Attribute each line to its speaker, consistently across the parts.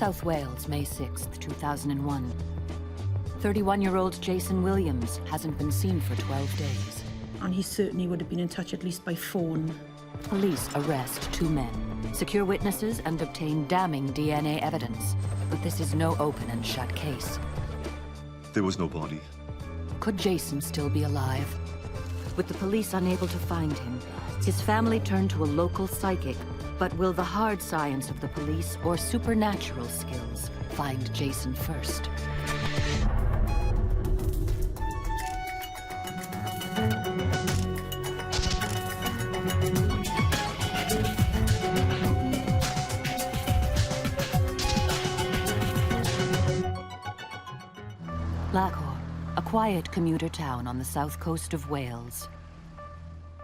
Speaker 1: South Wales, May 6th, 2001. 31-year-old Jason Williams hasn't been seen for 12 days.
Speaker 2: And he certainly would have been in touch at least by phone.
Speaker 1: Police arrest 2 men, secure witnesses and obtain damning DNA evidence. But this is no open and shut case.
Speaker 3: There was no body.
Speaker 1: Could Jason still be alive? With the police unable to find him, his family turned to a local psychic. But will the hard science of the police or supernatural skills find Jason first? Lahore, a quiet commuter town on the south coast of Wales.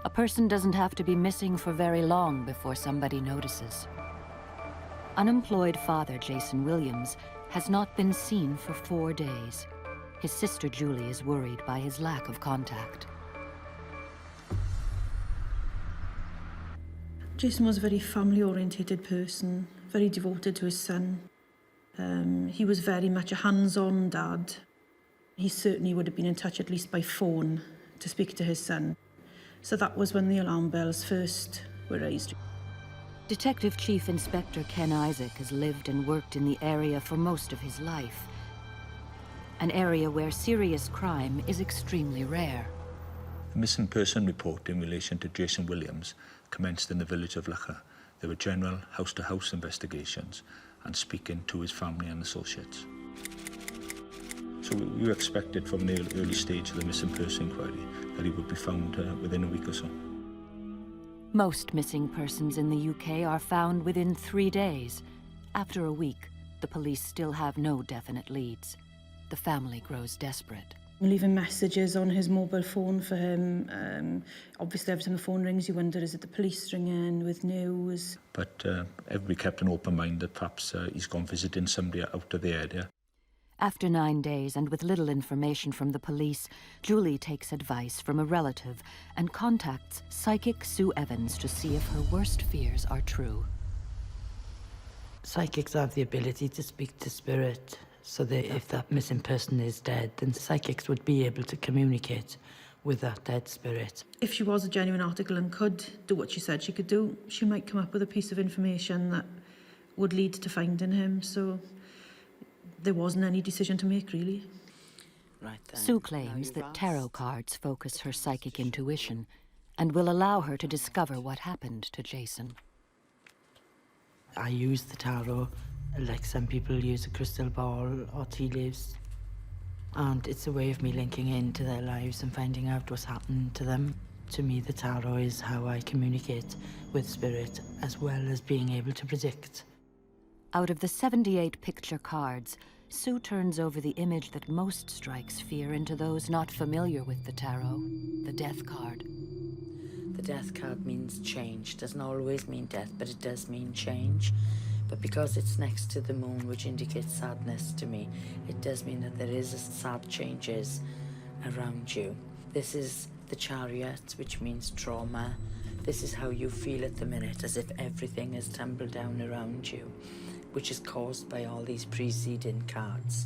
Speaker 1: A person doesn't have to be missing for very long before somebody notices. Unemployed father Jason Williams has not been seen for 4 days. His sister Julie is worried by his lack of contact.
Speaker 2: Jason was a very family-orientated person, very devoted to his son. He was very much a hands-on dad. He certainly would have been in touch at least by phone to speak to his son. So that was when the alarm bells first were raised.
Speaker 1: Detective Chief Inspector Ken Isaac has lived and worked in the area for most of his life. An area where serious crime is extremely rare.
Speaker 4: A missing person report in relation to Jason Williams commenced in the village of Lahore. There were general house-to-house investigations and speaking to his family and associates. So we expected from an early stage of the missing person inquiry that he would be found within a week or so.
Speaker 1: Most missing persons in the UK are found within 3 days. After a week, the police still have no definite leads. The family grows desperate.
Speaker 2: Leaving messages on his mobile phone for him. Obviously, every time the phone rings, you wonder, is it the police ringing with news?
Speaker 4: But everybody kept an open mind that perhaps he's gone visiting somebody out of the area.
Speaker 1: After 9 days and with little information from the police, Julie takes advice from a relative and contacts psychic Sue Evans to see if her worst fears are true.
Speaker 5: Psychics have the ability to speak to spirit, so that if that missing person is dead, then psychics would be able to communicate with that dead spirit.
Speaker 2: If she was a genuine article and could do what she said she could do, she might come up with a piece of information that would lead to finding him, so there wasn't any decision to make, really.
Speaker 5: Right then.
Speaker 1: Sue claims that tarot cards focus her psychic intuition and will allow her to discover what happened to Jason.
Speaker 5: I use the tarot like some people use a crystal ball or tea leaves. And it's a way of me linking into their lives and finding out what's happened to them. To me, the tarot is how I communicate with spirit, as well as being able to predict.
Speaker 1: Out of the 78 picture cards, Sue turns over the image that most strikes fear into those not familiar with the tarot, the death card.
Speaker 5: The death card means change. Doesn't always mean death, but it does mean change. But because it's next to the moon, which indicates sadness to me, it does mean that there is sad changes around you. This is the Chariot, which means trauma. This is how you feel at the minute, as if everything has tumbled down around you, which is caused by all these preceding cards.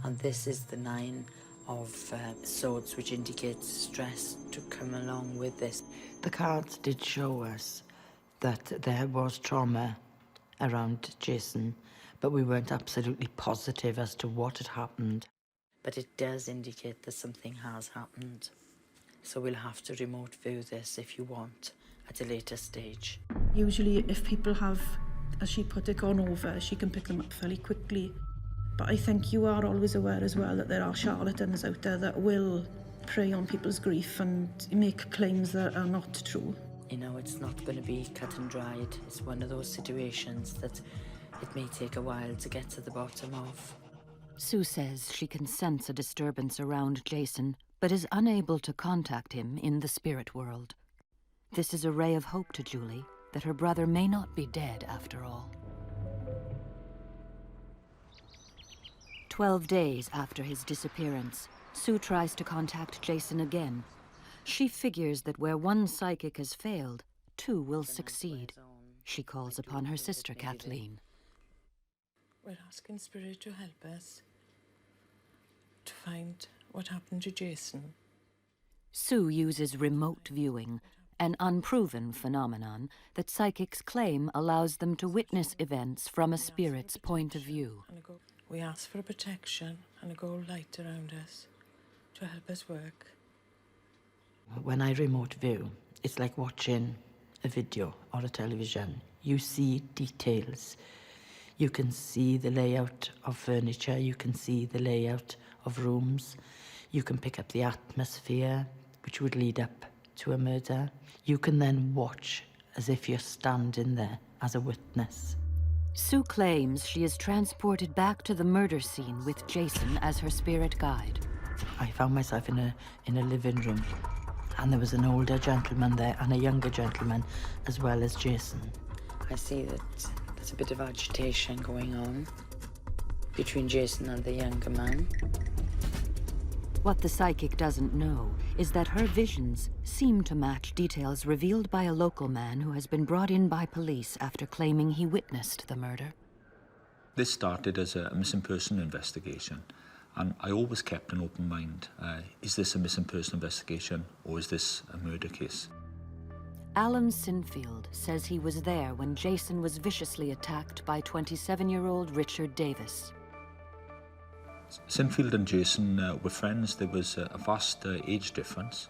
Speaker 5: And this is the 9 of swords, which indicates stress to come along with this. The cards did show us that there was trauma around Jason, but we weren't absolutely positive as to what had happened. But it does indicate that something has happened. So we'll have to remote view this if you want at a later stage.
Speaker 2: Usually if people have, as she put it, gone over, she can pick them up fairly quickly. But I think you are always aware as well that there are charlatans out there that will prey on people's grief and make claims that are not true.
Speaker 5: You know, it's not going to be cut and dried. It's one of those situations that it may take a while to get to the bottom of.
Speaker 1: Sue says she can sense a disturbance around Jason, but is unable to contact him in the spirit world. This is a ray of hope to Julie that her brother may not be dead after all. 12 days after his disappearance, Sue tries to contact Jason again. She figures that where one psychic has failed, 2 will succeed. She calls upon her sister Kathleen.
Speaker 6: We're asking Spirit to help us to find what happened to Jason.
Speaker 1: Sue uses remote viewing, an unproven phenomenon that psychics claim allows them to witness events from a spirit's point of view.
Speaker 6: We ask for protection and a gold light around us to help us work.
Speaker 7: When I remote view, it's like watching a video or a television. You see details. You can see the layout of furniture, you can see the layout of rooms, you can pick up the atmosphere, which would lead up to a murder. You can then watch as if you're standing there as a witness.
Speaker 1: Sue claims she is transported back to the murder scene with Jason as her spirit guide.
Speaker 7: I found myself in a living room, and there was an older gentleman there and a younger gentleman, as well as Jason.
Speaker 5: I see that there's a bit of agitation going on between Jason and the younger man.
Speaker 1: What the psychic doesn't know is that her visions seem to match details revealed by a local man who has been brought in by police after claiming he witnessed the murder.
Speaker 4: This started as a missing person investigation, and I always kept an open mind. Is this a missing person investigation, or is this a murder case?
Speaker 1: Alan Sinfield says he was there when Jason was viciously attacked by 27-year-old Richard Davis.
Speaker 4: Sinfield and Jason were friends. There was a vast age difference,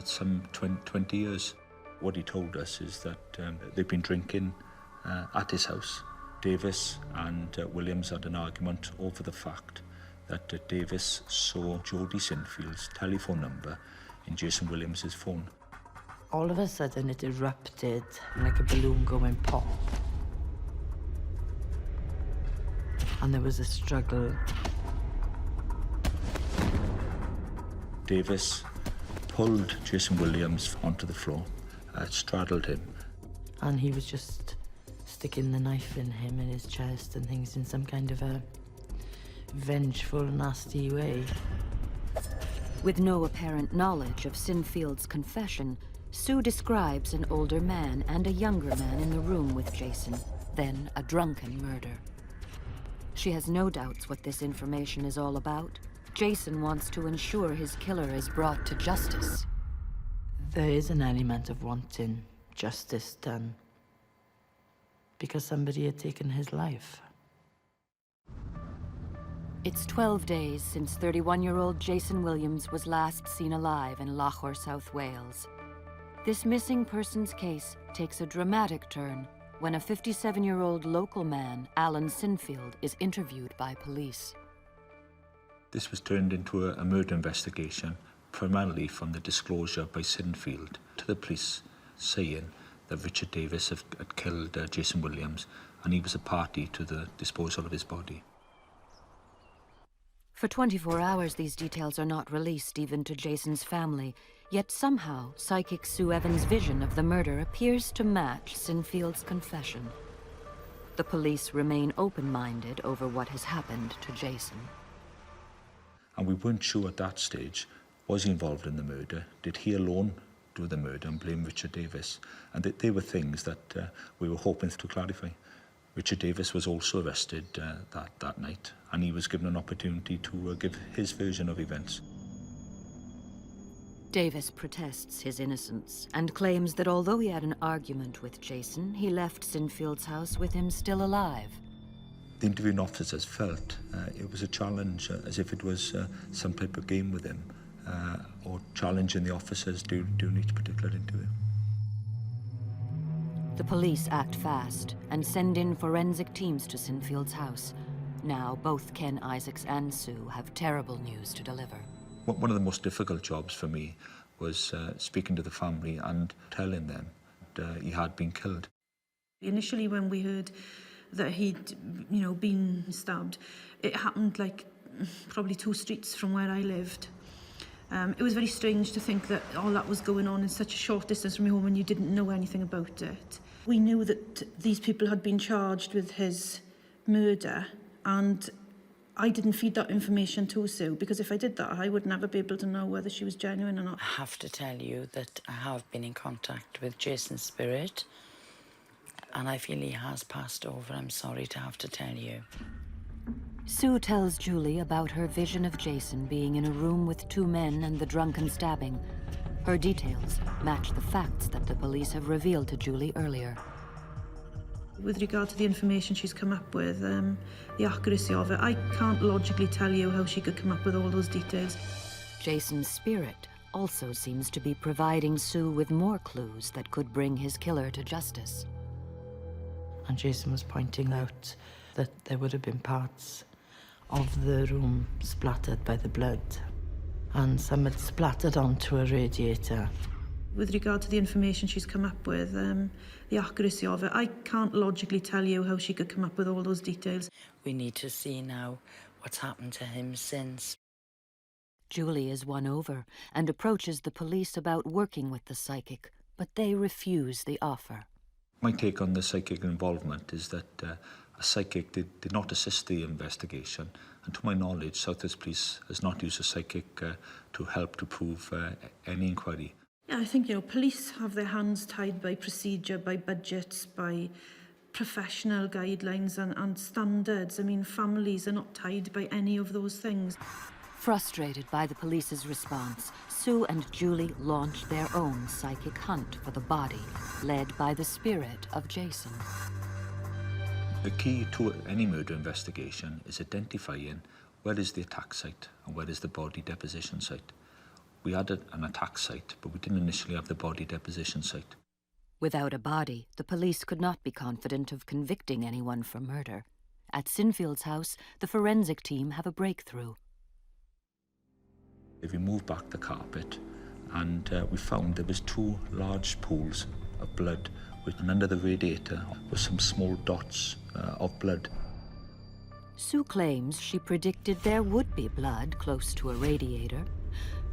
Speaker 4: some 20 years. What he told us is that they'd been drinking at his house. Davis and Williams had an argument over the fact that Davis saw Jodie Sinfield's telephone number in Jason Williams's phone.
Speaker 7: All of a sudden it erupted like a balloon going pop. And there was a struggle.
Speaker 4: Davis pulled Jason Williams onto the floor, straddled him.
Speaker 7: And he was just sticking the knife in him in his chest and things in some kind of a vengeful, nasty way.
Speaker 1: With no apparent knowledge of Sinfield's confession, Sue describes an older man and a younger man in the room with Jason, then a drunken murder. She has no doubts what this information is all about. Jason wants to ensure his killer is brought to justice.
Speaker 7: There is an element of wanting justice done because somebody had taken his life.
Speaker 1: It's 12 days since 31-year-old Jason Williams was last seen alive in Lahore, South Wales. This missing persons case takes a dramatic turn when a 57-year-old local man, Alan Sinfield, is interviewed by police.
Speaker 4: This was turned into a murder investigation, primarily from the disclosure by Sinfield to the police saying that Richard Davis had killed Jason Williams, and he was a party to the disposal of his body.
Speaker 1: For 24 hours, these details are not released even to Jason's family, yet somehow psychic Sue Evans' vision of the murder appears to match Sinfield's confession. The police remain open-minded over what has happened to Jason.
Speaker 4: And we weren't sure at that stage, was he involved in the murder? Did he alone do the murder and blame Richard Davis? And they were things that we were hoping to clarify. Richard Davis was also arrested that night, and he was given an opportunity to give his version of events.
Speaker 1: Davis protests his innocence and claims that although he had an argument with Jason, he left Sinfield's house with him still alive.
Speaker 4: The interviewing officers felt it was a challenge, as if it was some type of game with him, or challenging the officers during each particular interview.
Speaker 1: The police act fast and send in forensic teams to Sinfield's house. Now, both Ken Isaacs and Sue have terrible news to deliver.
Speaker 4: One of the most difficult jobs for me was speaking to the family and telling them that he had been killed.
Speaker 2: Initially, when we heard that he'd, been stabbed, it happened like probably 2 streets from where I lived. It was very strange to think that all that was going on in such a short distance from your home and you didn't know anything about it. We knew that these people had been charged with his murder, and I didn't feed that information to Sue, because if I did that, I would never be able to know whether she was genuine or not.
Speaker 5: I have to tell you that I have been in contact with Jason's spirit. And I feel he has passed over. I'm sorry to have to tell you.
Speaker 1: Sue tells Julie about her vision of Jason being in a room with two men and the drunken stabbing. Her details match the facts that the police have revealed to Julie earlier.
Speaker 2: With regard to the information she's come up with, the accuracy of it, I can't logically tell you how she could come up with all those details.
Speaker 1: Jason's spirit also seems to be providing Sue with more clues that could bring his killer to justice.
Speaker 7: And Jason was pointing out that there would have been parts of the room splattered by the blood, and some had splattered onto a radiator.
Speaker 2: With regard to the information she's come up with, the accuracy of it, I can't logically tell you how she could come up with all those details.
Speaker 5: We need to see now what's happened to him since.
Speaker 1: Julie is won over and approaches the police about working with the psychic, but they refuse the offer.
Speaker 4: My take on the psychic involvement is that a psychic did not assist the investigation, and to my knowledge, South Wales Police has not used a psychic to help to prove any inquiry.
Speaker 2: Yeah, I think, police have their hands tied by procedure, by budgets, by professional guidelines and standards. I mean, families are not tied by any of those things.
Speaker 1: Frustrated by the police's response, Sue and Julie launch their own psychic hunt for the body, led by the spirit of Jason.
Speaker 4: The key to any murder investigation is identifying where is the attack site and where is the body deposition site. We had an attack site, but we didn't initially have the body deposition site.
Speaker 1: Without a body, the police could not be confident of convicting anyone for murder. At Sinfield's house, the forensic team have a breakthrough.
Speaker 4: If we moved back the carpet, and we found there was two large pools of blood, and under the radiator were some small dots of blood.
Speaker 1: Sue claims she predicted there would be blood close to a radiator.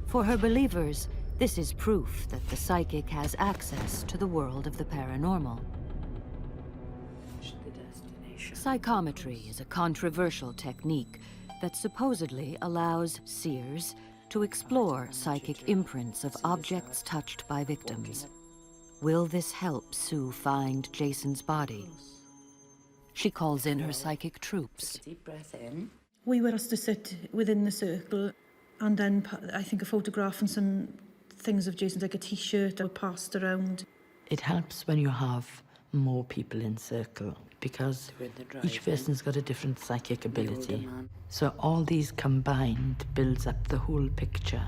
Speaker 1: For her believers, this is proof that the psychic has access to the world of the paranormal. Psychometry is a controversial technique that supposedly allows seers to explore psychic imprints of objects touched by victims. Will this help Sue find Jason's body? She calls in her psychic troops.
Speaker 5: Deep breath in.
Speaker 2: We were asked to sit within the circle, and then I think a photograph and some things of Jason's, like a T-shirt, were passed around.
Speaker 7: It helps when you have more people in circle, because each person's got a different psychic ability. So all these combined builds up the whole picture.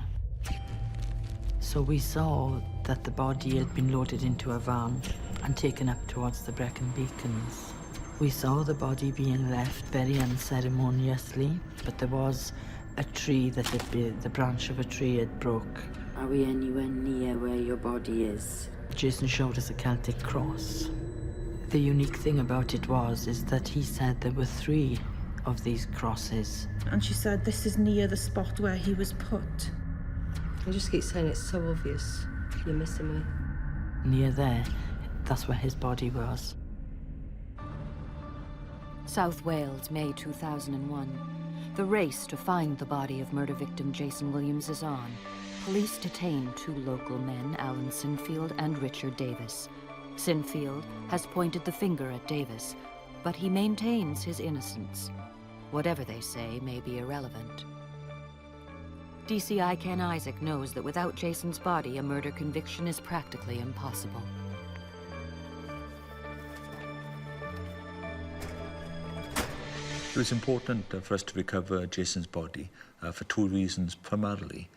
Speaker 7: So we saw that the body had been loaded into a van and taken up towards the Brecon beacons. We saw the body being left very unceremoniously, but there was a tree that the branch of a tree had broke.
Speaker 5: Are we anywhere near where your body is?
Speaker 7: Jason showed us a Celtic cross. The unique thing about it is that he said there were 3 of these crosses.
Speaker 2: And she said, this is near the spot where he was put.
Speaker 8: I just keep saying it's so obvious. You're missing me.
Speaker 7: Near there, that's where his body was.
Speaker 1: South Wales, May 2001. The race to find the body of murder victim Jason Williams is on. Police detain 2 local men, Alan Sinfield and Richard Davis. Sinfield has pointed the finger at Davis, but he maintains his innocence. Whatever they say may be irrelevant. DCI Ken Isaac knows that without Jason's body, a murder conviction is practically impossible.
Speaker 4: It was important for us to recover Jason's body for 2 reasons. Primarily,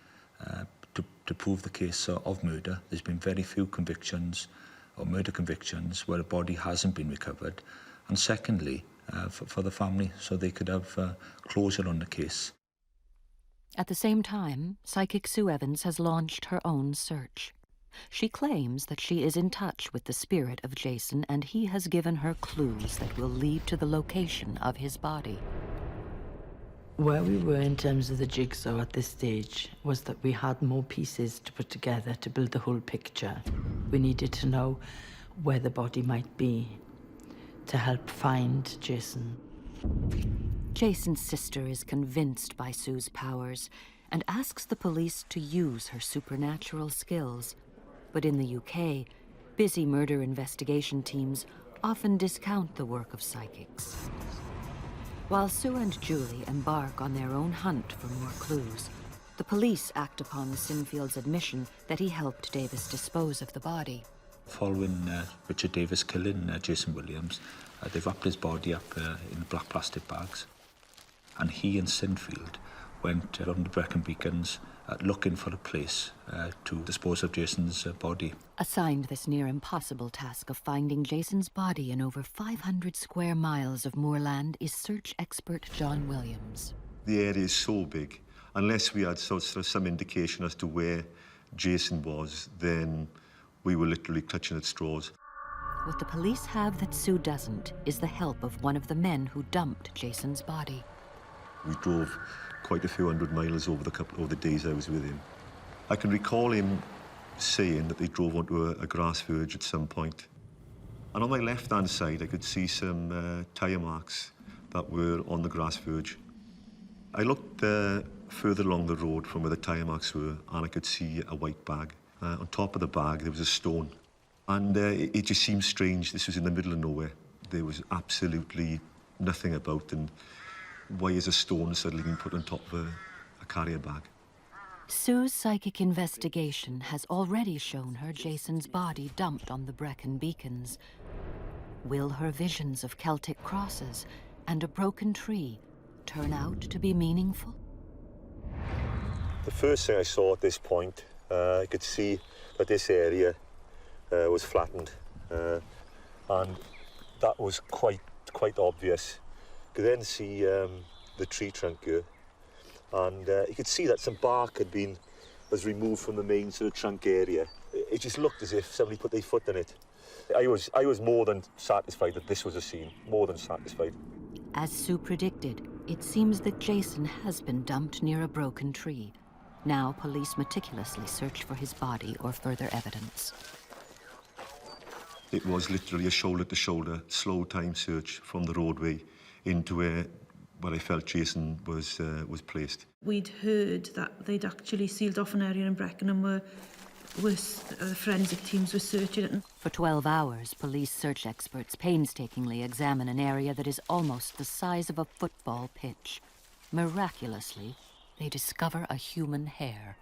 Speaker 4: to prove the case of murder. There's been very few convictions or murder convictions where a body hasn't been recovered. And secondly, for the family, so they could have closure on the case.
Speaker 1: At the same time, psychic Sue Evans has launched her own search. She claims that she is in touch with the spirit of Jason, and he has given her clues that will lead to the location of his body.
Speaker 7: Where we were in terms of the jigsaw at this stage was that we had more pieces to put together to build the whole picture. We needed to know where the body might be to help find Jason.
Speaker 1: Jason's sister is convinced by Sue's powers and asks the police to use her supernatural skills. But in the UK, busy murder investigation teams often discount the work of psychics. While Sue and Julie embark on their own hunt for more clues, the police act upon Sinfield's admission that he helped Davis dispose of the body.
Speaker 4: Following Richard Davis killing Jason Williams, they wrapped his body up in black plastic bags. And he and Sinfield went around the Brecon beacons looking for a place to dispose of Jason's body.
Speaker 1: Assigned this near impossible task of finding Jason's body in over 500 square miles of moorland is search expert John Williams.
Speaker 3: The area is so big. Unless we had some indication as to where Jason was, then we were literally clutching at straws.
Speaker 1: What the police have that Sue doesn't is the help of one of the men who dumped Jason's body.
Speaker 3: We drove quite a few hundred miles over the days I was with him. I can recall him saying that they drove onto a grass verge at some point. And on my left-hand side, I could see some tyre marks that were on the grass verge. I looked further along the road from where the tyre marks were, and I could see a white bag. On top of the bag, there was a stone. And it just seemed strange. This was in the middle of nowhere. There was absolutely nothing about, and why is a stone suddenly being put on top of a carrier bag?
Speaker 1: Sue's psychic investigation has already shown her Jason's body dumped on the Brecon beacons. Will her visions of Celtic crosses and a broken tree turn out to be meaningful?
Speaker 3: The first thing I saw at this point, I could see that this area was flattened, and that was quite obvious. You could then see the tree trunk here, and you could see that some bark was removed from the main sort of trunk area. It just looked as if somebody put their foot in it. I was more than satisfied that this was a scene, more than satisfied.
Speaker 1: As Sue predicted, it seems that Jason has been dumped near a broken tree. Now police meticulously search for his body or further evidence.
Speaker 3: It was literally a shoulder-to-shoulder, slow-time search from the roadway into where I felt Jason was placed.
Speaker 2: We'd heard that they'd actually sealed off an area in Brecon and forensic teams were searching it.
Speaker 1: For 12 hours, police search experts painstakingly examine an area that is almost the size of a football pitch. Miraculously, they discover a human hair.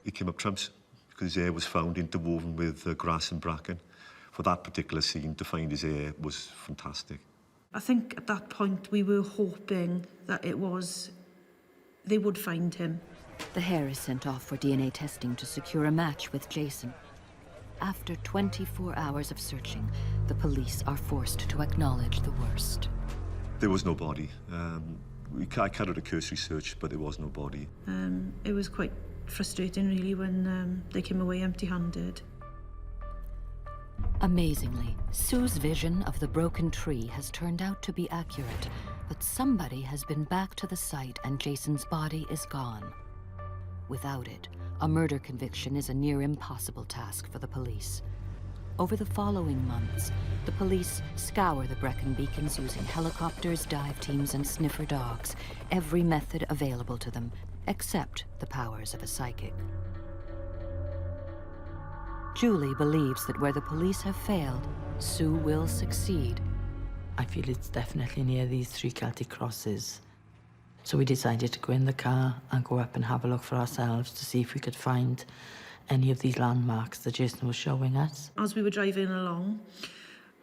Speaker 3: He came up trumps because his hair was found interwoven with grass and bracken. For that particular scene, to find his hair was fantastic.
Speaker 2: I think at that point we were hoping that they would find him.
Speaker 1: The hair is sent off for DNA testing to secure a match with Jason. After 24 hours of searching, the police are forced to acknowledge the worst.
Speaker 3: There was no body. I carried a cursory search, but there was no body.
Speaker 2: It was quite frustrating, really, when they came away empty-handed.
Speaker 1: Amazingly, Sue's vision of the broken tree has turned out to be accurate, but somebody has been back to the site and Jason's body is gone. Without it, a murder conviction is a near impossible task for the police. Over the following months, the police scour the Brecon beacons using helicopters, dive teams, and sniffer dogs, every method available to them, except the powers of a psychic. Julie believes that where the police have failed, Sue will succeed.
Speaker 7: I feel it's definitely near these 3 Celtic crosses. So we decided to go in the car and go up and have a look for ourselves to see if we could find any of these landmarks that Jason was showing us.
Speaker 2: As we were driving along,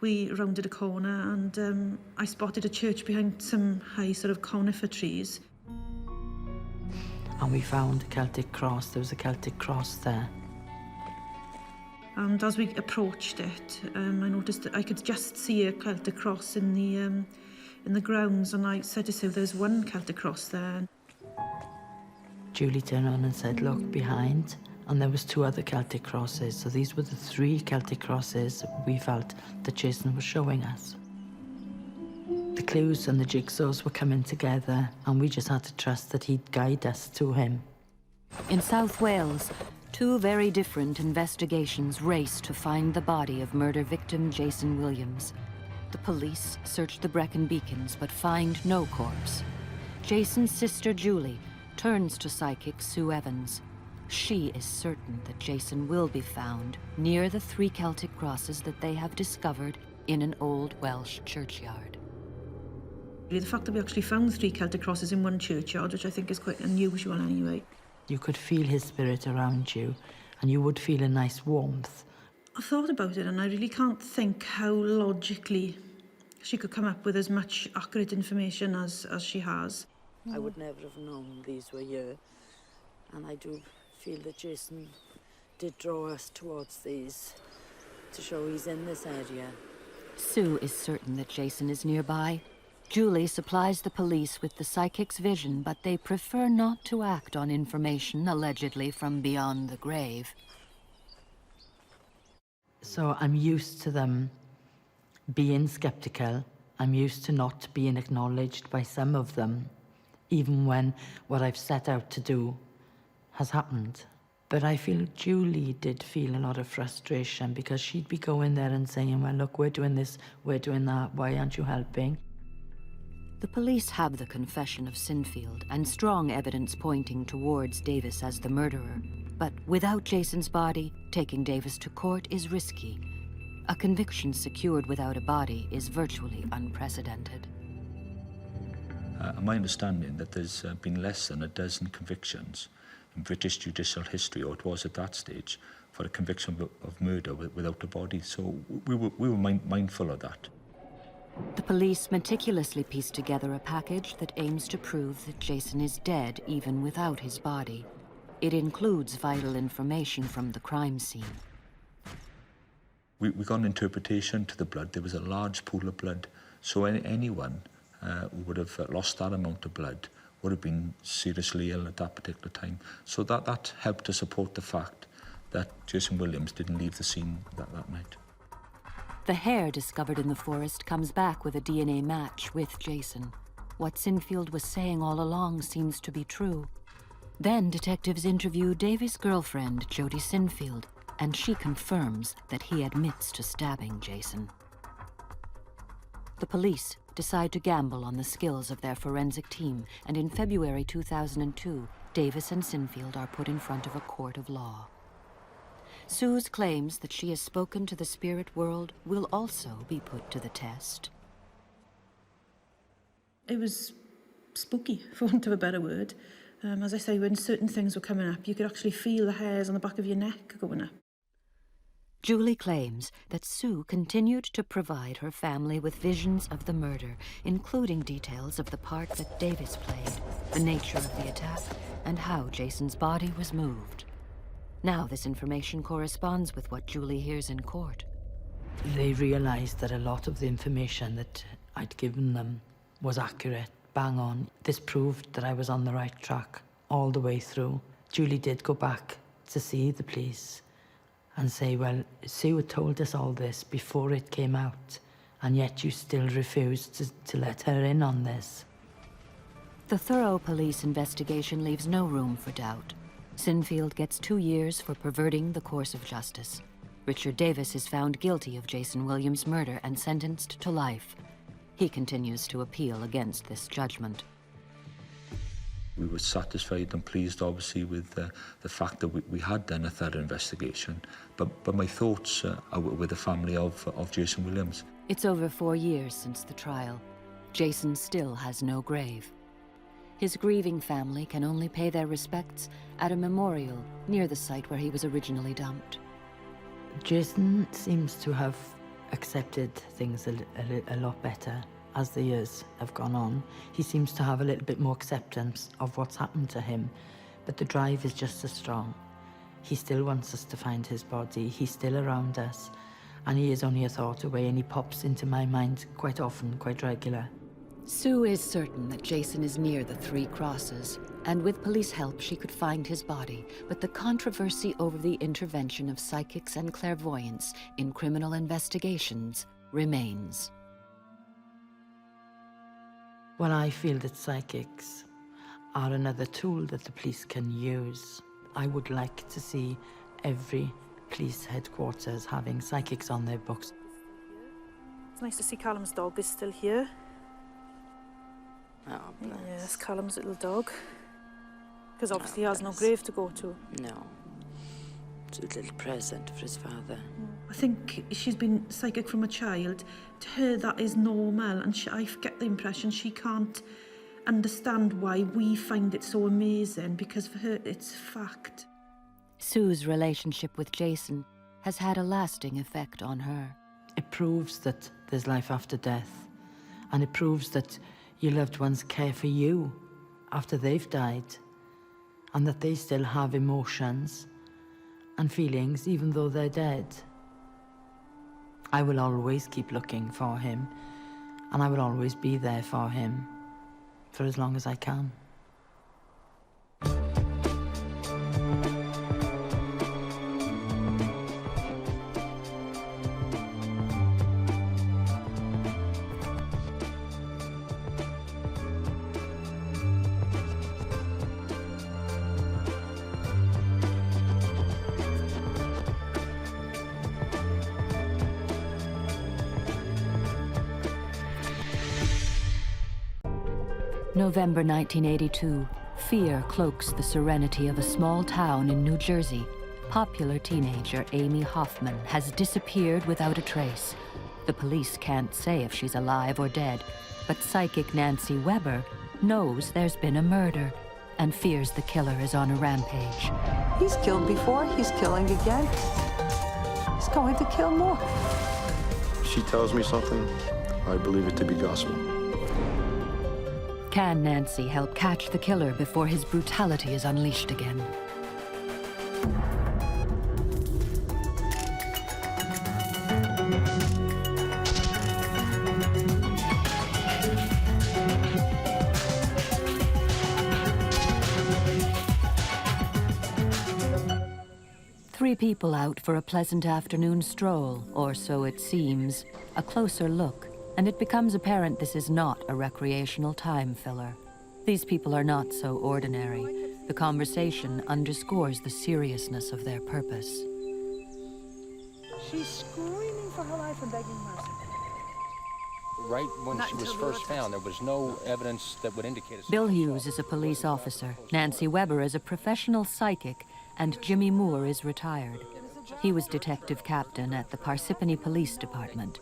Speaker 2: we rounded a corner and I spotted a church behind some high sort of conifer trees.
Speaker 7: And we found a Celtic cross. There was a Celtic cross there.
Speaker 2: And as we approached it, I noticed that I could just see a Celtic cross in the grounds, and I said to Sue, there's one Celtic cross there.
Speaker 7: Julie turned on and said, look behind, and there was 2 other Celtic crosses. So these were the 3 Celtic crosses we felt that Jason was showing us. The clues and the jigsaws were coming together, and we just had to trust that he'd guide us to him.
Speaker 1: In South Wales, 2 very different investigations race to find the body of murder victim Jason Williams. The police search the Brecon beacons but find no corpse. Jason's sister Julie turns to psychic Sue Evans. She is certain that Jason will be found near the 3 Celtic crosses. crosses that they have discovered in an old Welsh churchyard.
Speaker 2: The fact that we actually found 3 Celtic crosses in one churchyard, which I think is quite unusual anyway.
Speaker 7: You could feel his spirit around you, and you would feel a nice warmth.
Speaker 2: I thought about it, and I really can't think how logically she could come up with as much accurate information as she has.
Speaker 5: I would never have known these were here, and I do feel that Jason did draw us towards these to show he's in this area.
Speaker 1: Sue is certain that Jason is nearby. Julie supplies the police with the psychic's vision, but they prefer not to act on information allegedly from beyond the grave.
Speaker 7: So I'm used to them being skeptical. I'm used to not being acknowledged by some of them, even when what I've set out to do has happened. But I feel Julie did feel a lot of frustration because she'd be going there and saying, well, look, we're doing this, we're doing that, why aren't you helping?
Speaker 1: The police have the confession of Sinfield and strong evidence pointing towards Davis as the murderer. But without Jason's body, taking Davis to court is risky. A conviction secured without a body is virtually unprecedented.
Speaker 4: My understanding that there's been less than a dozen convictions in British judicial history, or it was at that stage, for a conviction of murder without a body. So we were mindful of that.
Speaker 1: The police meticulously piece together a package that aims to prove that Jason is dead even without his body. It includes vital information from the crime scene.
Speaker 4: We got an interpretation to the blood. There was a large pool of blood, so anyone who would have lost that amount of blood would have been seriously ill at that particular time. So that helped to support the fact that Jason Williams didn't leave the scene that night.
Speaker 1: The hair discovered in the forest comes back with a DNA match with Jason. What Sinfield was saying all along seems to be true. Then detectives interview Davy's girlfriend, Jody Sinfield, and she confirms that he admits to stabbing Jason. The police decide to gamble on the skills of their forensic team, and in February 2002, Davis and Sinfield are put in front of a court of law. Sue's claims that she has spoken to the spirit world will also be put to the test.
Speaker 2: It was spooky, for want of a better word. As I say, when certain things were coming up, you could actually feel the hairs on the back of your neck going up.
Speaker 1: Julie claims that Sue continued to provide her family with visions of the murder, including details of the part that Davis played, the nature of the attack, and how Jason's body was moved. Now this information corresponds with what Julie hears in court.
Speaker 7: They realised that a lot of the information that I'd given them was accurate, bang on. This proved that I was on the right track all the way through. Julie did go back to see the police and say, well, Sue had told us all this before it came out, and yet you still refused to let her in on this.
Speaker 1: The thorough police investigation leaves no room for doubt. Sinfield gets 2 years for perverting the course of justice. Richard Davis is found guilty of Jason Williams' murder and sentenced to life. He continues to appeal against this judgment.
Speaker 4: We were satisfied and pleased, obviously, with the fact that we had done a thorough investigation. But my thoughts are with the family of Jason Williams.
Speaker 1: It's over 4 years since the trial. Jason still has no grave. His grieving family can only pay their respects at a memorial near the site where he was originally dumped.
Speaker 7: Jason seems to have accepted things a lot better as the years have gone on. He seems to have a little bit more acceptance of what's happened to him, but the drive is just as strong. He still wants us to find his body. He's still around us, and he is only a thought away, and he pops into my mind quite often, quite regular.
Speaker 1: Sue is certain that Jason is near the 3 crosses, and with police help she could find his body, but the controversy over the intervention of psychics and clairvoyants in criminal investigations remains.
Speaker 7: Well, I feel that psychics are another tool that the police can use. I would like to see every police headquarters having psychics on their books.
Speaker 2: It's nice to see Callum's dog is still here.
Speaker 5: Oh, bless.
Speaker 2: Yes, Callum's little dog. Because obviously he has no grave to go to.
Speaker 5: No. It's a little present for his father.
Speaker 2: Mm. I think she's been psychic from a child. To her, that is normal, and I get the impression she can't understand why we find it so amazing, because for her, it's fact.
Speaker 1: Sue's relationship with Jason has had a lasting effect on her.
Speaker 7: It proves that there's life after death, and it proves that your loved ones care for you after they've died, and that they still have emotions and feelings even though they're dead. I will always keep looking for him, and I will always be there for him for as long as I can.
Speaker 1: November 1982. Fear cloaks the serenity of a small town in New Jersey. Popular teenager Amy Hoffman has disappeared without a trace. The police can't say if she's alive or dead, but psychic Nancy Weber knows there's been a murder and fears the killer is on a rampage.
Speaker 9: He's killed before, he's killing again. He's going to kill more.
Speaker 10: She tells me something, I believe it to be gospel.
Speaker 1: Can Nancy help catch the killer before his brutality is unleashed again? Three people out for a pleasant afternoon stroll, or so it seems. A closer look, and it becomes apparent this is not a recreational time filler. These people are not so ordinary. The conversation underscores the seriousness of their purpose.
Speaker 9: She's screaming for her life and begging mercy.
Speaker 11: Right when she was first found, there was no evidence that would indicate a...
Speaker 1: Bill Hughes is a police officer, Nancy Weber is a professional psychic, and Jimmy Moore is retired. He was detective captain at the Parsippany Police Department.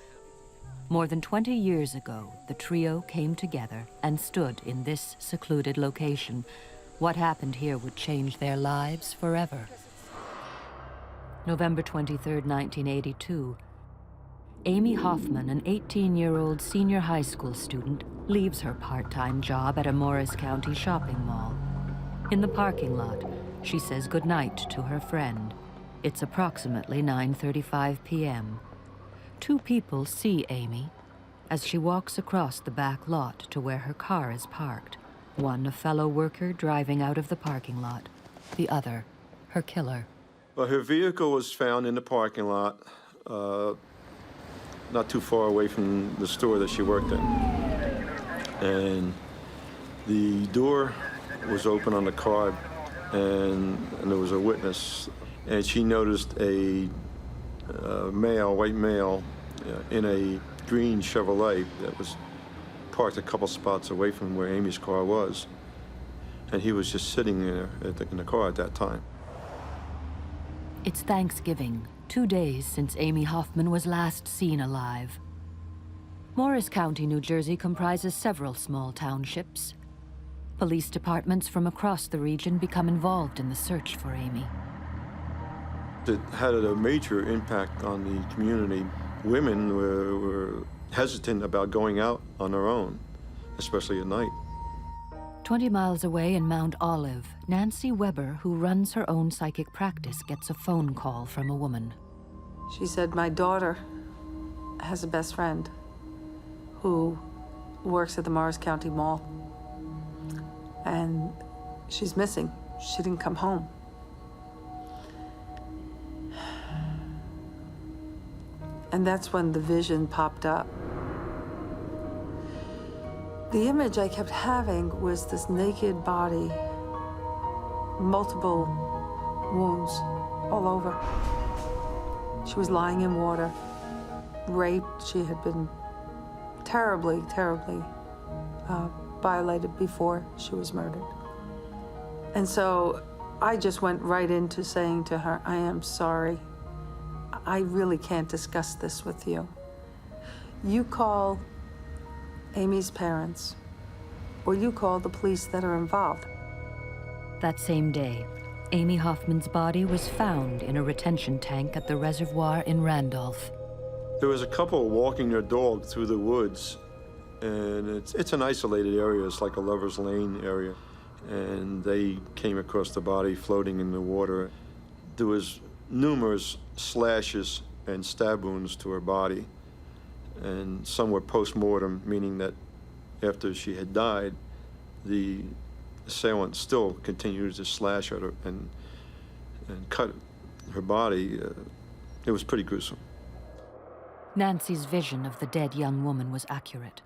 Speaker 1: More than 20 years ago, the trio came together and stood in this secluded location. What happened here would change their lives forever. November 23, 1982. Amy Hoffman, an 18-year-old senior high school student, leaves her part-time job at a Morris County shopping mall. In the parking lot, she says goodnight to her friend. It's approximately 9:35 p.m. Two people see Amy as she walks across the back lot to where her car is parked. One, a fellow worker driving out of the parking lot. The other, her killer.
Speaker 10: Well, her vehicle was found in the parking lot, not too far away from the store that she worked in. And the door was open on the car, and there was a witness, and she noticed a white male, in a green Chevrolet that was parked a couple spots away from where Amy's car was. And he was just sitting there in the car at that time.
Speaker 1: It's Thanksgiving, 2 days since Amy Hoffman was last seen alive. Morris County, New Jersey comprises several small townships. Police departments from across the region become involved in the search for Amy.
Speaker 10: It had a major impact on the community. Women were hesitant about going out on their own, especially at night.
Speaker 1: 20 miles away in Mount Olive, Nancy Weber, who runs her own psychic practice, gets a phone call from a woman.
Speaker 9: She said, my daughter has a best friend who works at the Morris County Mall. And she's missing. She didn't come home. And that's when the vision popped up. The image I kept having was this naked body, multiple wounds all over. She was lying in water, raped. She had been terribly, terribly violated before she was murdered. And so I just went right into saying to her, I am sorry. I really can't discuss this with you. You call Amy's parents, or you call the police that are involved.
Speaker 1: That same day, Amy Hoffman's body was found in a retention tank at the reservoir in Randolph.
Speaker 10: There was a couple walking their dog through the woods, and it's an isolated area. It's like a lover's lane area. And they came across the body floating in the water. There was numerous slashes and stab wounds to her body, and some were post-mortem, meaning that after she had died, the assailant still continued to slash at her and cut her body. It was pretty gruesome.
Speaker 1: Nancy's vision of the dead young woman was accurate.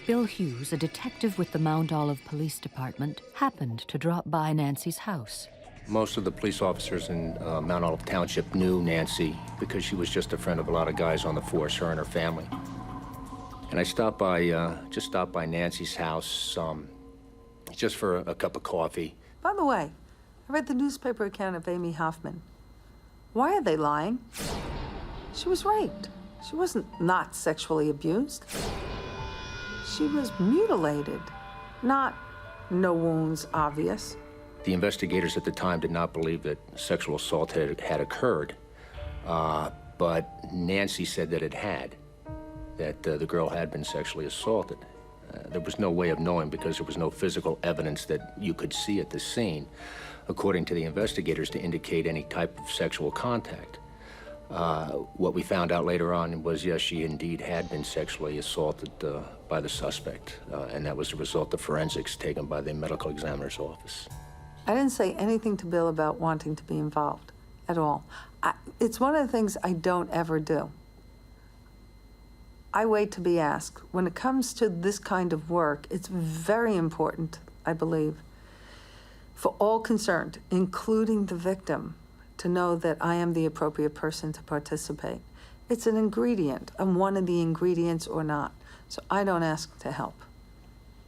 Speaker 1: Bill Hughes, a detective with the Mount Olive Police Department, happened to drop by Nancy's house.
Speaker 11: Most of the police officers in Mount Olive Township knew Nancy because she was just a friend of a lot of guys on the force, her and her family. And I stopped by Nancy's house just for a cup of coffee.
Speaker 9: By the way, I read the newspaper account of Amy Hoffman. Why are they lying? She was raped. She wasn't not sexually abused. She was mutilated, not no wounds obvious.
Speaker 11: The investigators at the time did not believe that sexual assault had occurred, but Nancy said that it had, that the girl had been sexually assaulted. There was no way of knowing because there was no physical evidence that you could see at the scene, according to the investigators, to indicate any type of sexual contact. What we found out later on was, yes, she indeed had been sexually assaulted by the suspect, and that was the result of forensics taken by the medical examiner's office.
Speaker 9: I didn't say anything to Bill about wanting to be involved at all. It's one of the things I don't ever do. I wait to be asked. When it comes to this kind of work, it's very important, I believe, for all concerned, including the victim, to know that I am the appropriate person to participate. It's an ingredient. I'm one of the ingredients or not. So I don't ask to help.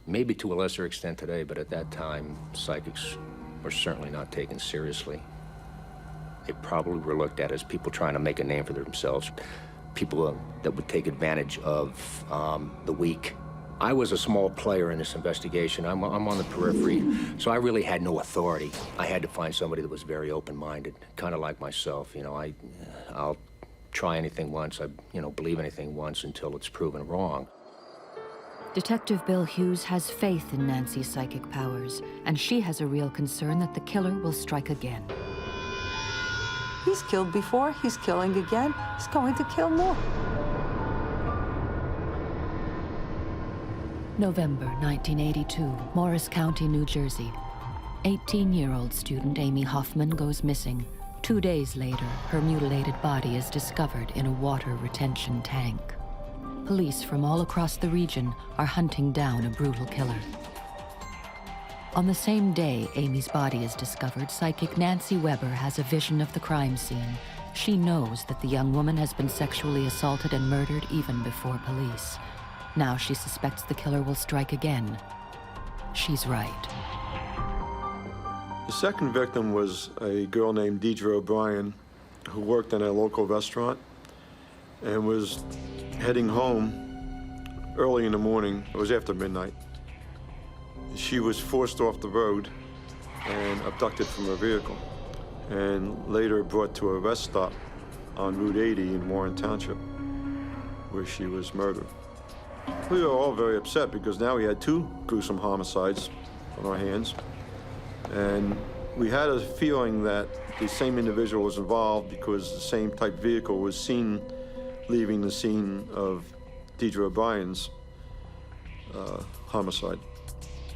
Speaker 11: Maybe to a lesser extent today, but at that time, psychics were certainly not taken seriously. They probably were looked at as people trying to make a name for themselves, people that would take advantage of the weak. I was a small player in this investigation. I'm on the periphery, so I really had no authority. I had to find somebody that was very open-minded, kind of like myself. You know, I'll try anything once, believe anything once until it's proven wrong.
Speaker 1: Detective Bill Hughes has faith in Nancy's psychic powers, and she has a real concern that the killer will strike again.
Speaker 9: He's killed before, he's killing again, he's going to kill more.
Speaker 1: November 1982, Morris County, New Jersey. 18-year-old student Amy Hoffman goes missing. 2 days later, her mutilated body is discovered in a water retention tank. Police from all across the region are hunting down a brutal killer. On the same day Amy's body is discovered, psychic Nancy Weber has a vision of the crime scene. She knows that the young woman has been sexually assaulted and murdered even before police. Now she suspects the killer will strike again. She's right.
Speaker 10: The second victim was a girl named Deidre O'Brien, who worked in a local restaurant and was heading home early in the morning. It was after midnight. She was forced off the road and abducted from her vehicle, and later brought to a rest stop on Route 80 in Warren Township, where she was murdered. We were all very upset because now we had two gruesome homicides on our hands, and we had a feeling that the same individual was involved because the same type vehicle was seen leaving the scene of Deidre O'Brien's homicide.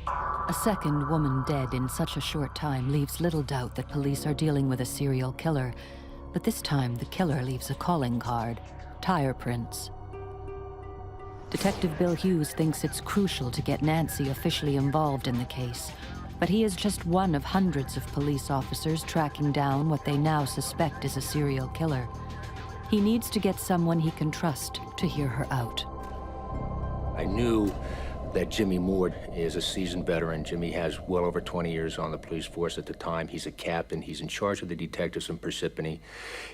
Speaker 1: A second woman dead in such a short time leaves little doubt that police are dealing with a serial killer. But this time, the killer leaves a calling card: tire prints. Detective Bill Hughes thinks it's crucial to get Nancy officially involved in the case, but he is just one of hundreds of police officers tracking down what they now suspect is a serial killer. He needs to get someone he can trust to hear her out.
Speaker 11: I knew that Jimmy Moore is a seasoned veteran. Jimmy has well over 20 years on the police force at the time. He's a captain. He's in charge of the detectives in Parsippany.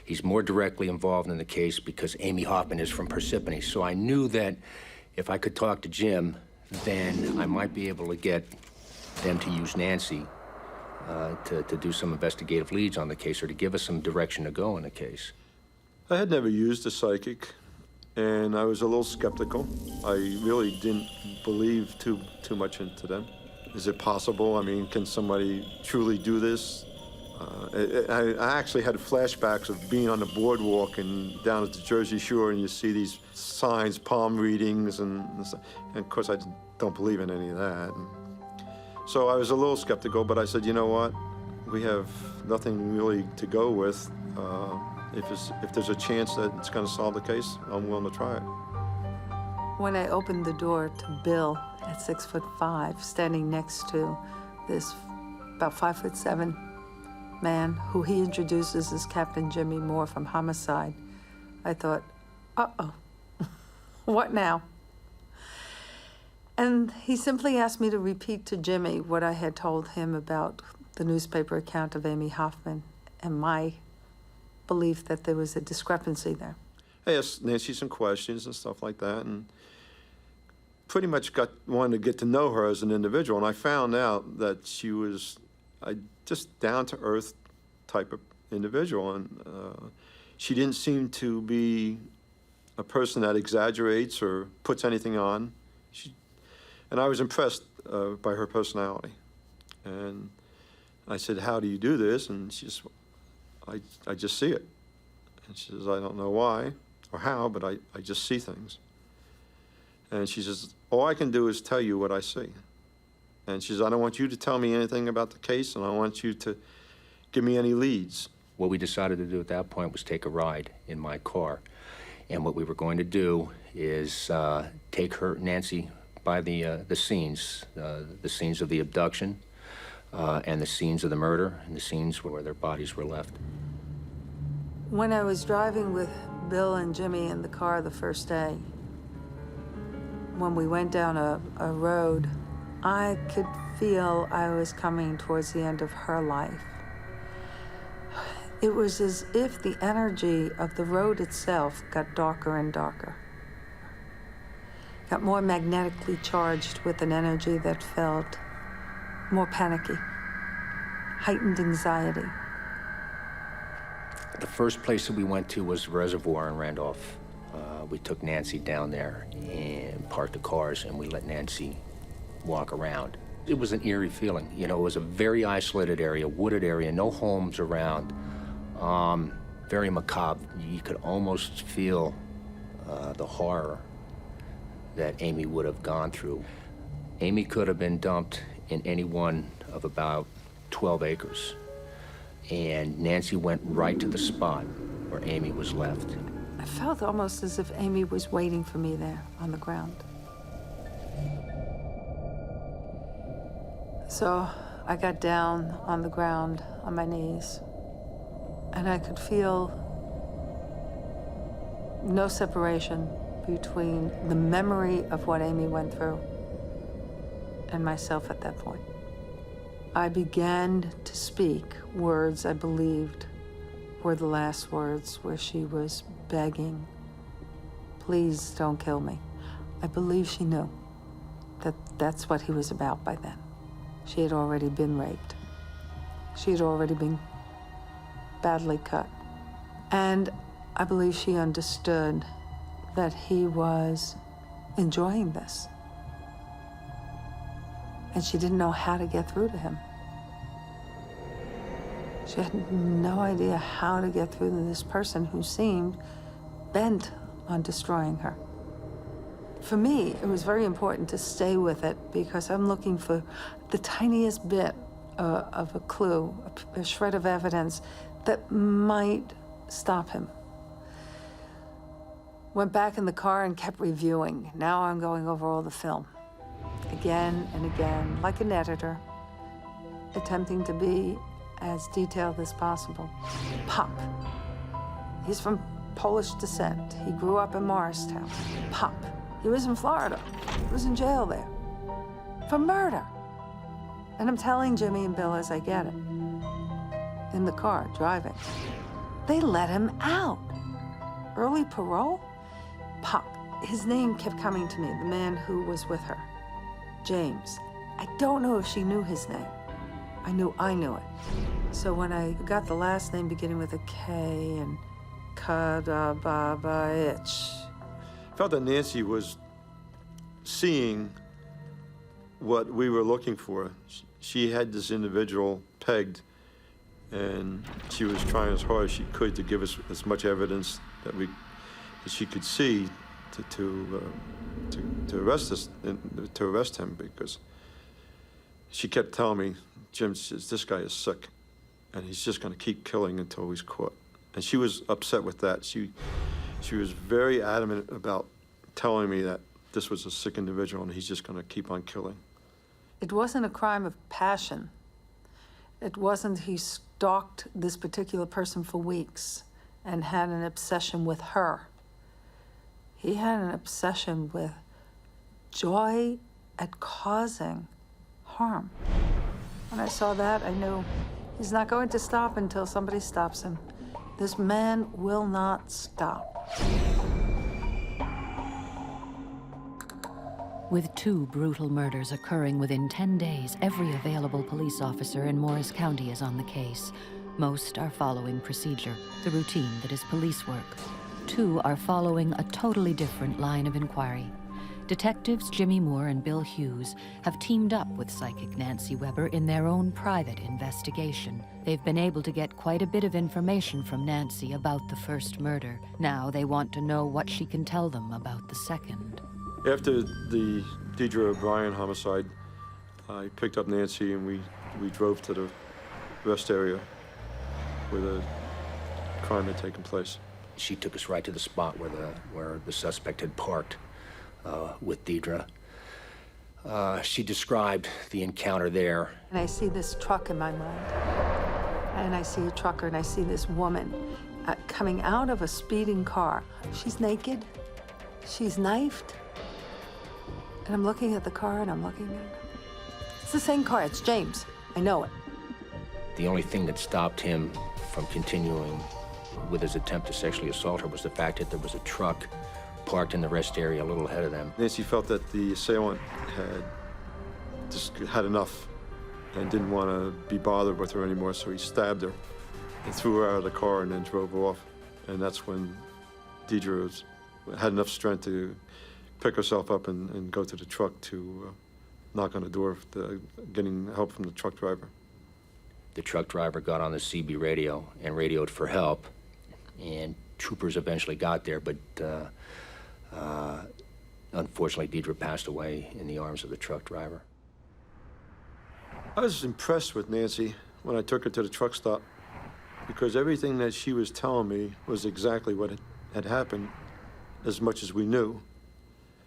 Speaker 11: He's more directly involved in the case because Amy Hoffman is from Parsippany. So I knew that if I could talk to Jim, then I might be able to get them to use Nancy to do some investigative leads on the case or to give us some direction to go in the case.
Speaker 10: I had never used a psychic, and I was a little skeptical. I really didn't believe too much into them. Is it possible? I mean, can somebody truly do this? I actually had flashbacks of being on the boardwalk and down at the Jersey Shore, and you see these signs, palm readings, and of course I don't believe in any of that. So I was a little skeptical, but I said, you know what? We have nothing really to go with. If there's a chance that it's going to solve the case, I'm willing to try it.
Speaker 9: When I opened the door to Bill at 6'5", standing next to this about 5'7" man who he introduces as Captain Jimmy Moore from Homicide, I thought, uh-oh, what now? And he simply asked me to repeat to Jimmy what I had told him about the newspaper account of Amy Hoffman and my belief that there was a discrepancy there.
Speaker 10: I asked Nancy some questions and stuff like that, and pretty much wanted to get to know her as an individual. And I found out that she was a just down-to-earth type of individual, and she didn't seem to be a person that exaggerates or puts anything on. And I was impressed by her personality. And I said, how do you do this? And she says, I just see it. And she says, I don't know why or how, but I just see things. And she says, all I can do is tell you what I see. And she says, I don't want you to tell me anything about the case, and I don't want you to give me any leads.
Speaker 11: What we decided to do at that point was take a ride in my car. And what we were going to do is take Nancy, by the scenes of the abduction, and the scenes of the murder, and the scenes where their bodies were left.
Speaker 9: When I was driving with Bill and Jimmy in the car the first day, when we went down a road, I could feel I was coming towards the end of her life. It was as if the energy of the road itself got darker and darker. Got more magnetically charged with an energy that felt more panicky, heightened anxiety.
Speaker 11: The first place that we went to was the reservoir in Randolph. We took Nancy down there and parked the cars, and we let Nancy walk around. It was an eerie feeling. You know, it was a very isolated area, wooded area, no homes around. Very macabre. You could almost feel the horror that Amy would have gone through. Amy could have been dumped in any one of about 12 acres. And Nancy went right to the spot where Amy was left.
Speaker 9: I felt almost as if Amy was waiting for me there on the ground. So I got down on the ground on my knees, and I could feel no separation between the memory of what Amy went through and myself at that point. I began to speak words I believed were the last words, where she was begging, please don't kill me. I believe she knew that that's what he was about by then. She had already been raped. She had already been badly cut. And I believe she understood that he was enjoying this. And she didn't know how to get through to him. She had no idea how to get through to this person who seemed bent on destroying her. For me, it was very important to stay with it because I'm looking for the tiniest bit of a clue, a shred of evidence that might stop him. Went back in the car and kept reviewing. Now I'm going over all the film. Again and again, like an editor, attempting to be as detailed as possible. Pop. He's from Polish descent. He grew up in Morristown. Pop. He was in Florida. He was in jail there. for murder. And I'm telling Jimmy and Bill as I get it, in the car, driving. They let him out. Early parole? Pop. His name kept coming to me, the man who was with her. James. I don't know if she knew his name. I knew it. So when I got the last name beginning with a K and Kodatich.
Speaker 10: I felt that Nancy was seeing what we were looking for. She had this individual pegged, and she was trying as hard as she could to give us as much evidence that she could see to arrest us, to arrest him, because she kept telling me, Jim says, this guy is sick, and he's just going to keep killing until he's caught. And she was upset with that. She was very adamant about telling me that this was a sick individual and he's just going to keep on killing.
Speaker 9: It wasn't a crime of passion. It wasn't he stalked this particular person for weeks and had an obsession with her. He had an obsession with joy at causing harm. When I saw that, I knew he's not going to stop until somebody stops him. This man will not stop.
Speaker 1: With 2 brutal murders occurring within 10 days, every available police officer in Morris County is on the case. Most are following procedure, the routine that is police work. 2 are following a totally different line of inquiry. Detectives Jimmy Moore and Bill Hughes have teamed up with psychic Nancy Weber in their own private investigation. They've been able to get quite a bit of information from Nancy about the first murder. Now they want to know what she can tell them about the second.
Speaker 10: After the Deidre O'Brien homicide, I picked up Nancy and we drove to the rest area where the crime had taken place.
Speaker 11: She took us right to the spot where the suspect had parked with Deidre. She described the encounter there.
Speaker 9: And I see this truck in my mind. And I see a trucker, and I see this woman coming out of a speeding car. She's naked. She's knifed. And I'm looking at the car, and I'm looking at her. It's the same car. It's James. I know it.
Speaker 11: The only thing that stopped him from continuing with his attempt to sexually assault her was the fact that there was a truck parked in the rest area a little ahead of them.
Speaker 10: Nancy felt that the assailant had just had enough and didn't want to be bothered with her anymore, so he stabbed her and threw her out of the car and then drove off. And that's when Deidre had enough strength to pick herself up and go to the truck to knock on the door, getting help from the truck driver.
Speaker 11: The truck driver got on the CB radio and radioed for help, and troopers eventually got there, but unfortunately, Deidre passed away in the arms of the truck driver.
Speaker 10: I was impressed with Nancy when I took her to the truck stop, because everything that she was telling me was exactly what had happened, as much as we knew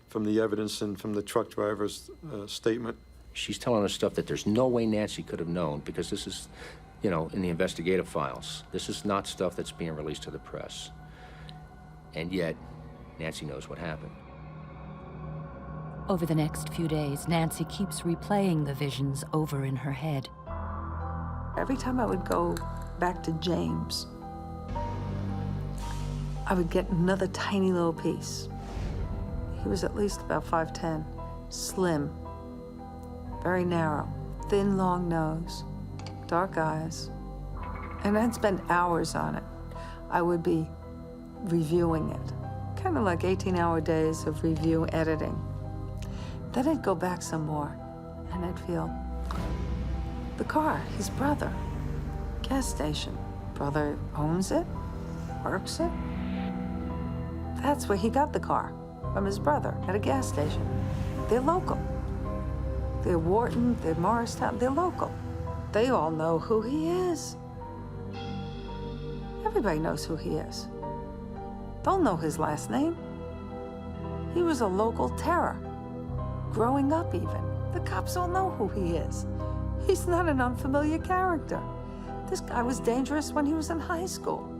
Speaker 10: from the evidence and from the truck driver's statement.
Speaker 11: She's telling us stuff that there's no way Nancy could have known, because this is, you know, in the investigative files. This is not stuff that's being released to the press. And yet, Nancy knows what happened.
Speaker 1: Over the next few days, Nancy keeps replaying the visions over in her head.
Speaker 9: Every time I would go back to James, I would get another tiny little piece. He was at least about 5'10", slim, very narrow, thin, long nose, dark eyes. And I'd spend hours on it. I would be reviewing it, kind of like 18-hour days of review editing. Then I'd go back some more, and I'd feel the car, his brother, gas station. Brother owns it, works it. That's where he got the car, from his brother at a gas station. They're local. They're Wharton, they're Morristown, they're local. They all know who he is. Everybody knows who he is. Don't know his last name. He was a local terror. Growing up even, the cops all know who he is. He's not an unfamiliar character. This guy was dangerous when he was in high school.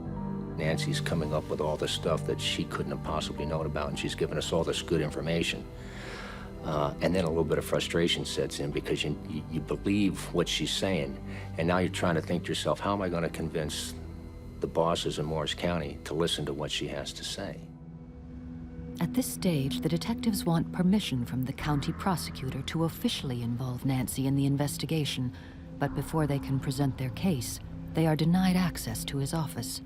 Speaker 11: Nancy's coming up with all this stuff that she couldn't have possibly known about, and she's given us all this good information. And then a little bit of frustration sets in because you believe what she's saying, and now you're trying to think to yourself, how am I going to convince the bosses in Morris County to listen to what she has to say?
Speaker 1: At this stage, the detectives want permission from the county prosecutor to officially involve Nancy in the investigation, but before they can present their case, they are denied access to his office.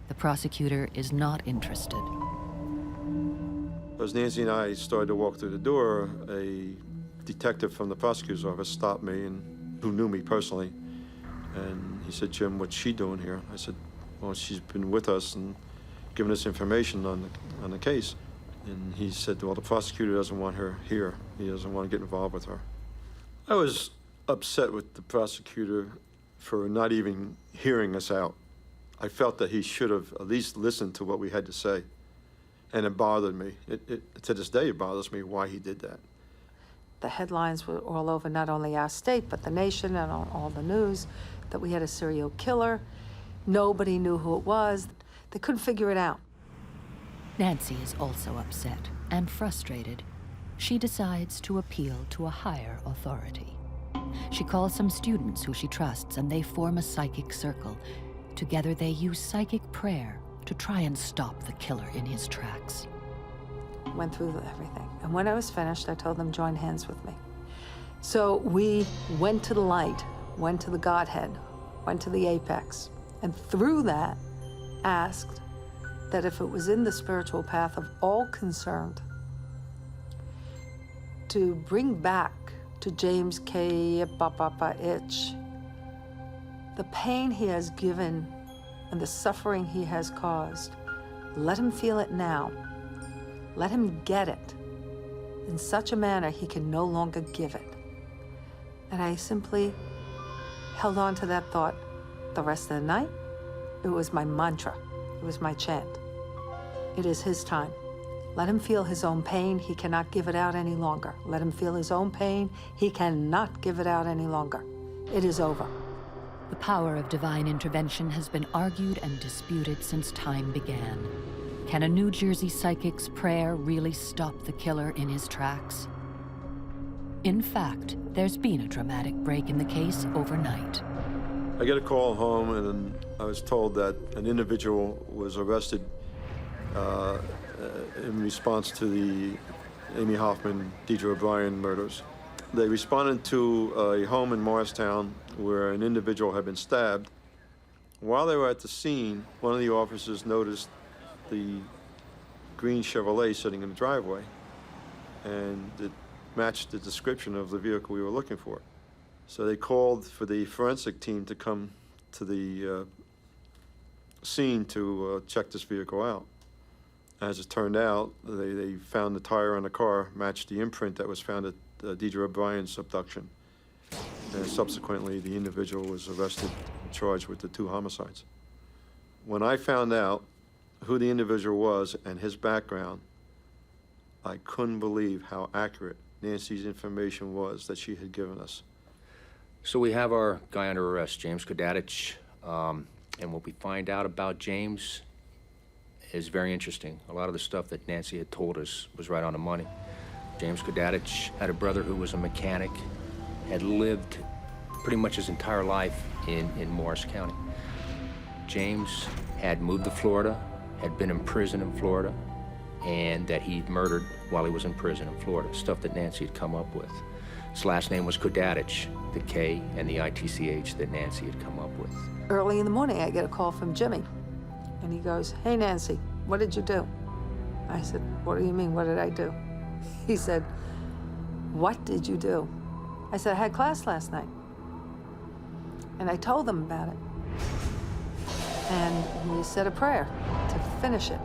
Speaker 1: The prosecutor is not interested.
Speaker 10: As Nancy and I started to walk through the door, a detective from the prosecutor's office stopped me, and who knew me personally, and he said, "Jim, what's she doing here?" I said, "Well, she's been with us and giving us information on the case." And he said, "Well, the prosecutor doesn't want her here. He doesn't want to get involved with her." I was upset with the prosecutor for not even hearing us out. I felt that he should have at least listened to what we had to say. And it bothered me. To this day, it bothers me why he did that.
Speaker 9: The headlines were all over not only our state, but the nation and on all the news, that we had a serial killer. Nobody knew who it was. They couldn't figure it out.
Speaker 1: Nancy is also upset and frustrated. She decides to appeal to a higher authority. She calls some students who she trusts, and they form a psychic circle. Together, they use psychic prayer to try and stop the killer in his tracks.
Speaker 9: Went through everything. And when I was finished, I told them, join hands with me. So we went to the light, went to the Godhead, went to the apex, and through that, asked that if it was in the spiritual path of all concerned, to bring back to James K. Itch the pain he has given and the suffering he has caused. Let him feel it now. Let him get it in such a manner he can no longer give it. And I simply held on to that thought the rest of the night. It was my mantra. It was my chant. It is his time. Let him feel his own pain. He cannot give it out any longer. Let him feel his own pain. He cannot give it out any longer. It is over.
Speaker 1: The power of divine intervention has been argued and disputed since time began. Can a New Jersey psychic's prayer really stop the killer in his tracks? In fact, there's been a dramatic break in the case overnight.
Speaker 10: I get a call home, and I was told that an individual was arrested in response to the Amy Hoffman, Deidre O'Brien murders. They responded to a home in Morristown where an individual had been stabbed. While they were at the scene, one of the officers noticed the green Chevrolet sitting in the driveway, and it matched the description of the vehicle we were looking for. So they called for the forensic team to come to the scene to check this vehicle out. As it turned out, they found the tire on the car matched the imprint that was found at Deidre O'Brien's abduction. And subsequently, the individual was arrested and charged with the 2 homicides. When I found out who the individual was and his background, I couldn't believe how accurate Nancy's information was that she had given us.
Speaker 11: So we have our guy under arrest, James Kodatich, and what we find out about James is very interesting. A lot of the stuff that Nancy had told us was right on the money. James Kodatich had a brother who was a mechanic, had lived pretty much his entire life in Morris County. James had moved to Florida, had been in prison in Florida, and that he'd murdered while he was in prison in Florida, stuff that Nancy had come up with. His last name was Kodatich, the K and the ITCH that Nancy had come up with.
Speaker 9: Early in the morning, I get a call from Jimmy, and he goes, "Hey, Nancy, what did you do?" I said, "What do you mean, what did I do?" He said, "What did you do?" I said, "I had class last night." And I told them about it. And we said a prayer to finish it.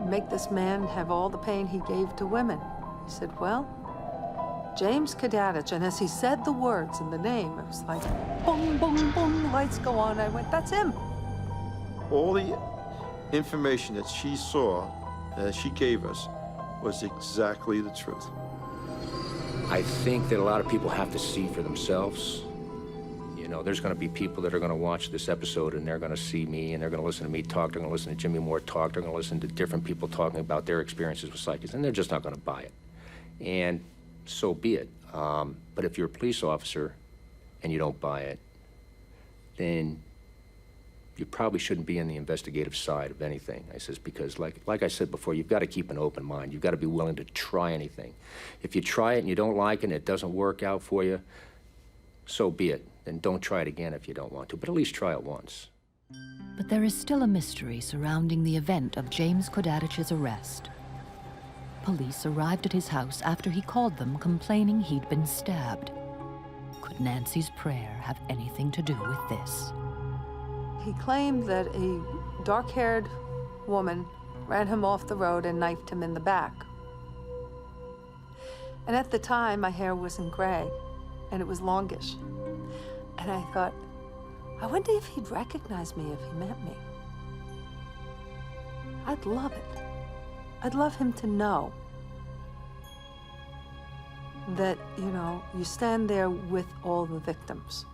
Speaker 9: Make this man have all the pain he gave to women. He said, "Well, James Kodatich," and as he said the words and the name, it was like, boom, boom, boom, lights go on. I went, "That's him."
Speaker 10: All the information that she saw, that she gave us, was exactly the truth.
Speaker 11: I think that a lot of people have to see for themselves. You know, there's going to be people that are going to watch this episode and they're going to see me and they're going to listen to me talk. They're going to listen to Jimmy Moore talk. They're going to listen to different people talking about their experiences with psychics, and they're just not going to buy it. and so be it. But if you're a police officer and you don't buy it, then you probably shouldn't be in the investigative side of anything. I says, because like I said before, you've got to keep an open mind. You've got to be willing to try anything. If you try it and you don't like it and it doesn't work out for you, so be it. Then don't try it again if you don't want to, but at least try it once.
Speaker 1: But there is still a mystery surrounding the event of James Kodatich's arrest. Police arrived at his house after he called them complaining he'd been stabbed. Could Nancy's prayer have anything to do with this?
Speaker 9: He claimed that a dark-haired woman ran him off the road and knifed him in the back. And at the time, my hair wasn't gray, and it was longish. And I thought, I wonder if he'd recognize me if he met me. I'd love it. I'd love him to know that, you know, you stand there with all the victims.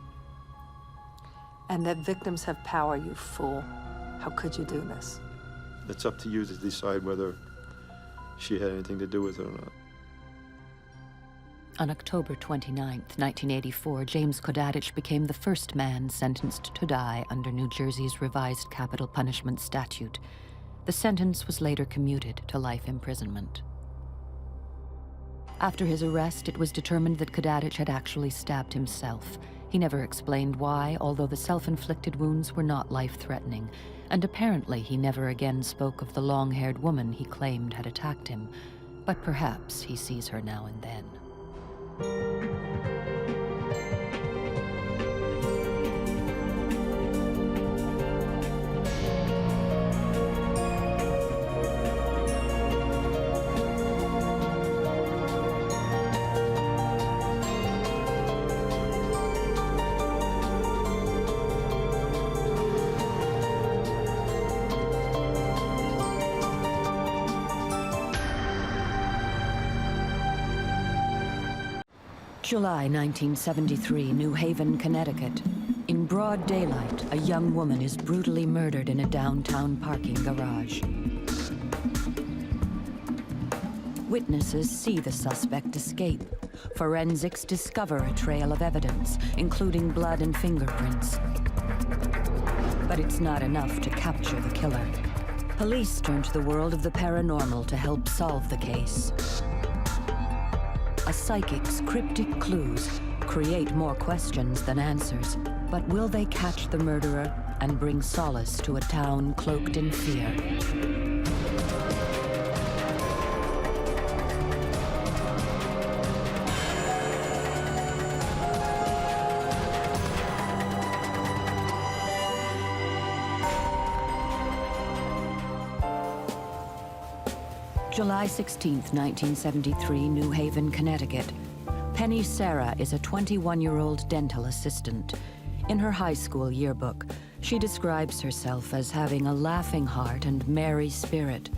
Speaker 9: And that victims have power, you fool. How could you do this?
Speaker 10: It's up to you to decide whether she had anything to do with it or not.
Speaker 1: On October 29, 1984, James Kodatich became the first man sentenced to die under New Jersey's revised capital punishment statute. The sentence was later commuted to life imprisonment. After his arrest, it was determined that Kodatich had actually stabbed himself. He never explained why, although the self-inflicted wounds were not life-threatening, and apparently he never again spoke of the long-haired woman he claimed had attacked him. But perhaps he sees her now and then. July 1973, New Haven, Connecticut. In broad daylight, a young woman is brutally murdered in a downtown parking garage. Witnesses see the suspect escape. Forensics discover a trail of evidence, including blood and fingerprints. But it's not enough to capture the killer. Police turn to the world of the paranormal to help solve the case. A psychic's cryptic clues create more questions than answers. But will they catch the murderer and bring solace to a town cloaked in fear? July 16, 1973, New Haven, Connecticut. Penny Sarah is a 21-year-old dental assistant. In her high school yearbook, she describes herself as having a laughing heart and merry spirit.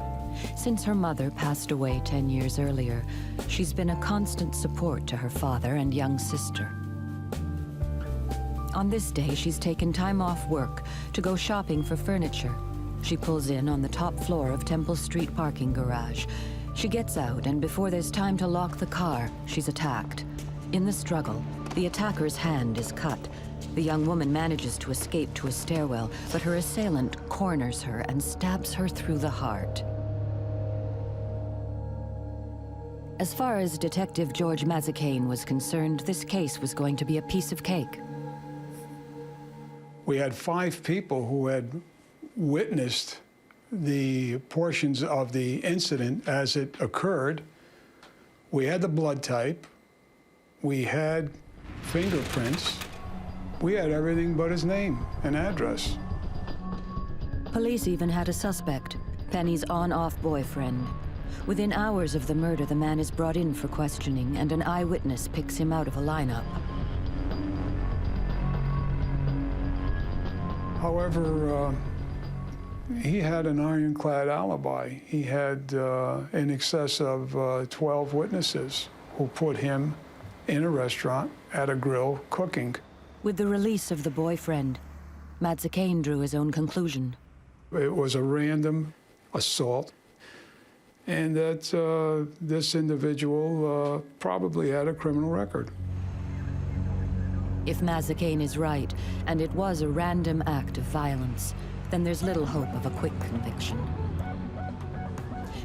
Speaker 1: Since her mother passed away 10 years earlier, she's been a constant support to her father and young sister. On this day, she's taken time off work to go shopping for furniture. She pulls in on the top floor of Temple Street parking garage. She gets out, and before there's time to lock the car, she's attacked. In the struggle, the attacker's hand is cut. The young woman manages to escape to a stairwell, but her assailant corners her and stabs her through the heart. As far as Detective George Mazzacane was concerned, this case was going to be a piece of cake.
Speaker 12: We had 5 people who had witnessed the portions of the incident as it occurred. We had the blood type. We had fingerprints. We had everything but his name and address.
Speaker 1: Police even had a suspect, Penny's on-off boyfriend. Within hours of the murder, the man is brought in for questioning, and an eyewitness picks him out of a lineup.
Speaker 12: However, he had an ironclad alibi. He had in excess of 12 witnesses who put him in a restaurant at a grill cooking.
Speaker 1: With the release of the boyfriend, Mazzacane drew his own conclusion.
Speaker 12: It was a random assault, and that this individual probably had a criminal record.
Speaker 1: If Mazzacane is right, and it was a random act of violence, then there's little hope of a quick conviction.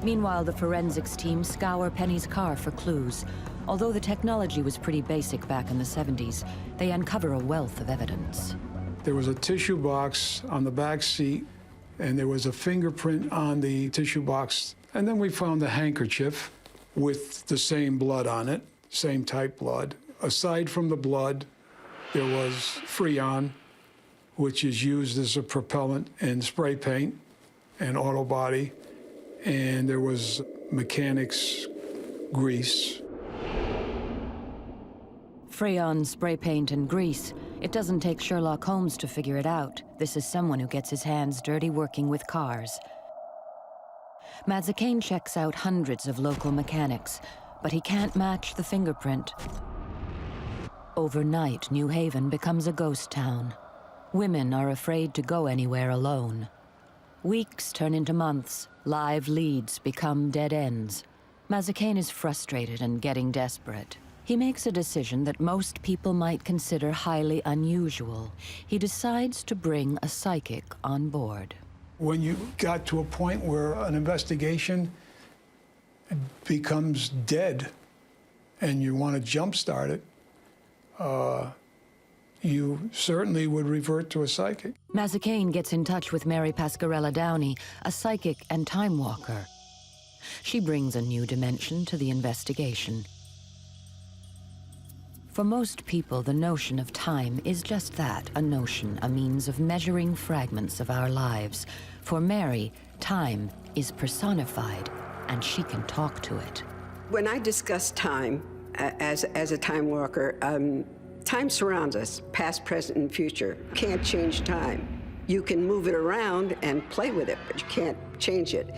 Speaker 1: Meanwhile, the forensics team scour Penny's car for clues. Although the technology was pretty basic back in the 70s, they uncover a wealth of evidence.
Speaker 12: There was a tissue box on the back seat, and there was a fingerprint on the tissue box. And then we found a handkerchief with the same blood on it, same type blood. Aside from the blood, there was Freon, which is used as a propellant in spray paint and auto body. And there was mechanics grease.
Speaker 1: Freon, spray paint, and grease. It doesn't take Sherlock Holmes to figure it out. This is someone who gets his hands dirty working with cars. Mazzacane checks out hundreds of local mechanics, but he can't match the fingerprint. Overnight, New Haven becomes a ghost town. Women are afraid to go anywhere alone. Weeks turn into months. Live leads become dead ends. Mazzacane is frustrated and getting desperate. He makes a decision that most people might consider highly unusual. He decides to bring a psychic on board.
Speaker 12: When you got to a point where an investigation becomes dead and you want to jumpstart it, you certainly would revert to a psychic.
Speaker 1: Mazzacane gets in touch with Mary Pasquarella Downey, a psychic and time walker. She brings a new dimension to the investigation. For most people, the notion of time is just that, a notion, a means of measuring fragments of our lives. For Mary, time is personified, and she can talk to it.
Speaker 13: When I discuss time as a time walker, time surrounds us, past, present, and future. You can't change time. You can move it around and play with it, but you can't change it.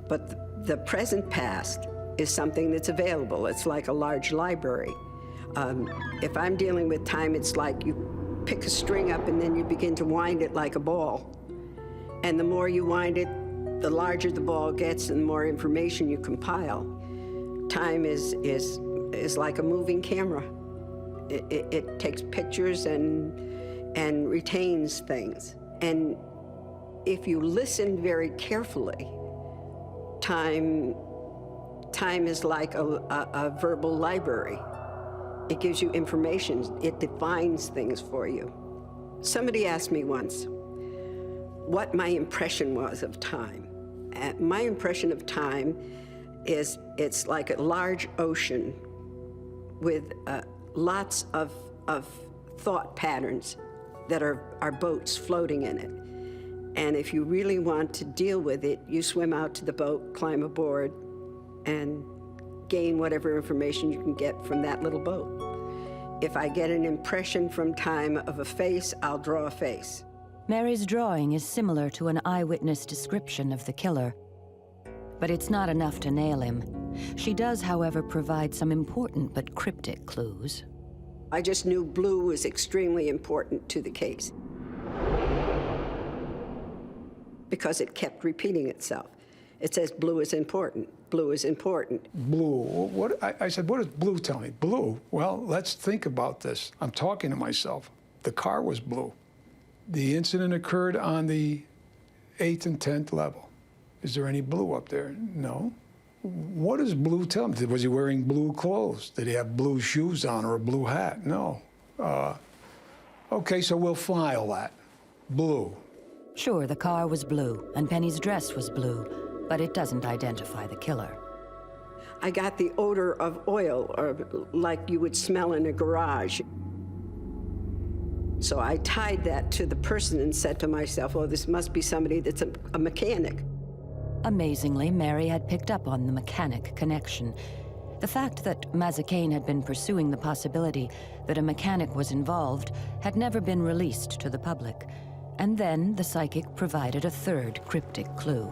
Speaker 13: But the present past is something that's available. It's like a large library. If I'm dealing with time, it's like you pick a string up and then you begin to wind it like a ball. And the more you wind it, the larger the ball gets and the more information you compile. Time is like a moving camera. It takes pictures and retains things. And if you listen very carefully, time is like a verbal library. It gives you information. It defines things for you. Somebody asked me once what my impression was of time. My impression of time is it's like a large ocean with lots of thought patterns that are boats floating in it. And if you really want to deal with it, you swim out to the boat, climb aboard, and gain whatever information you can get from that little boat. If I get an impression from time of a face, I'll draw a face.
Speaker 1: Mary's drawing is similar to an eyewitness description of the killer, but it's not enough to nail him. She does, however, provide some important but cryptic clues.
Speaker 13: I just knew blue was extremely important to the case because it kept repeating itself. It says blue is important. Blue is important.
Speaker 12: Blue. I said, what does blue tell me? Blue? Well, let's think about this. I'm talking to myself. The car was blue. The incident occurred on the 8th and 10th level. Is there any blue up there? No. What does blue tell me? Was he wearing blue clothes? Did he have blue shoes on or a blue hat? No. Okay, so we'll file that. Blue.
Speaker 1: Sure, the car was blue, and Penny's dress was blue, but it doesn't identify the killer.
Speaker 13: I got the odor of oil, or like you would smell in a garage. So I tied that to the person and said to myself, oh, this must be somebody that's a mechanic.
Speaker 1: Amazingly, Mary had picked up on the mechanic connection. The fact that Mazzacane had been pursuing the possibility that a mechanic was involved had never been released to the public. And then the psychic provided a third cryptic clue.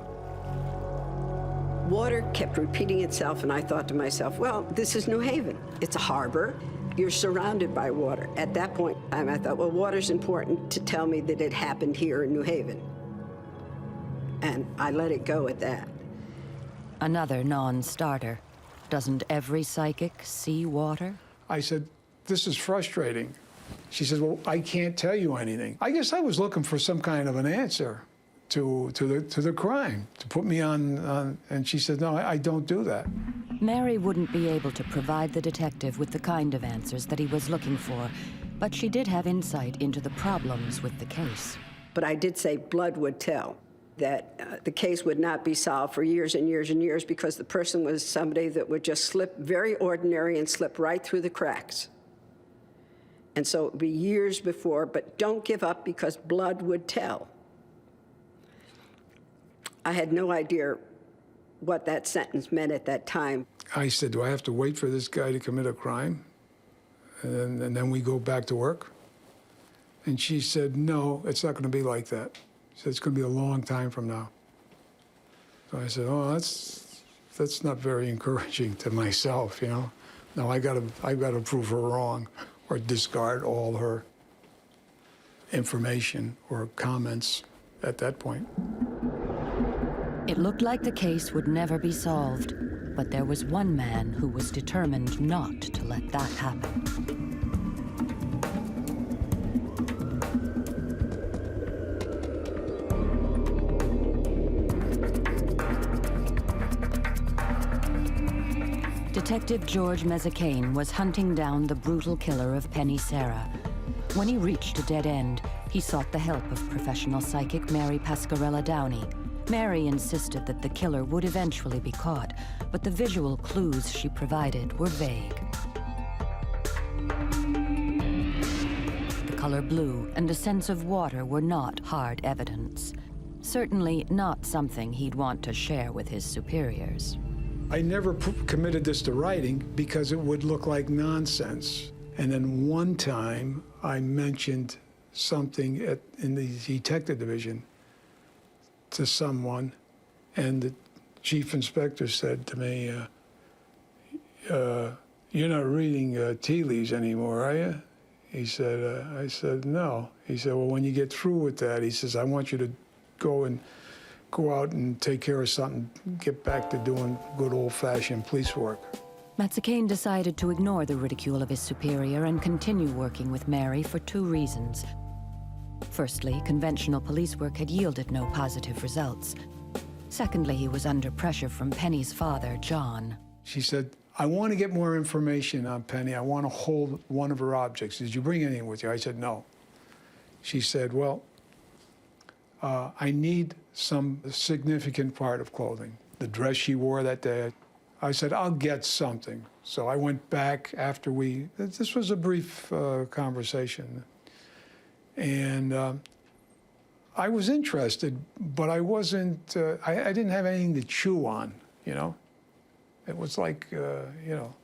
Speaker 13: Water kept repeating itself, and I thought to myself, well, this is New Haven. It's a harbor. You're surrounded by water. At that point, I thought, well, water's important to tell me that it happened here in New Haven. And I let it go at that.
Speaker 1: Another non-starter. Doesn't every psychic see water?
Speaker 12: I said, this is frustrating. She says, well, I can't tell you anything. I guess I was looking for some kind of an answer to the crime, to put me on, and she said, no, I don't do that.
Speaker 1: Mary wouldn't be able to provide the detective with the kind of answers that he was looking for, but she did have insight into the problems with the case.
Speaker 13: But I did say blood would tell, that the case would not be solved for years and years and years because the person was somebody that would just slip, very ordinary, and slip right through the cracks. And so it would be years before, but don't give up because blood would tell. I had no idea what that sentence meant at that time.
Speaker 12: I said, do I have to wait for this guy to commit a crime? And then we go back to work? And she said, no, it's not going to be like that. She said, it's going to be a long time from now. So I said, oh, that's not very encouraging to myself, you know? No, I got to prove her wrong or discard all her information or comments at that point.
Speaker 1: It looked like the case would never be solved, but there was one man who was determined not to let that happen. Detective George Mezzacane was hunting down the brutal killer of Penny Sarah. When he reached a dead end, he sought the help of professional psychic Mary Pasquarella Downey. Mary insisted that the killer would eventually be caught, but the visual clues she provided were vague. The color blue and a sense of water were not hard evidence. Certainly not something he'd want to share with his superiors.
Speaker 12: I never committed this to writing because it would look like nonsense. And then one time I mentioned something in the detective division to someone, and the chief inspector said to me, you're not reading tea leaves anymore, are you? He said, I said, no. He said, well, when you get through with that, he says, I want you to go out and take care of something, get back to doing good old-fashioned police work.
Speaker 1: Mezzacane decided to ignore the ridicule of his superior and continue working with Mary for two reasons. Firstly, conventional police work had yielded no positive results. Secondly, he was under pressure from Penny's father, John.
Speaker 12: She said, I want to get more information on Penny. I want to hold one of her objects. Did you bring anything with you? I said, no. She said, well, I need some significant part of clothing. The dress she wore that day. I said, I'll get something. So I went back after this was a brief conversation. And I was interested, but I wasn't, I didn't have anything to chew on, you know? It was like, you know,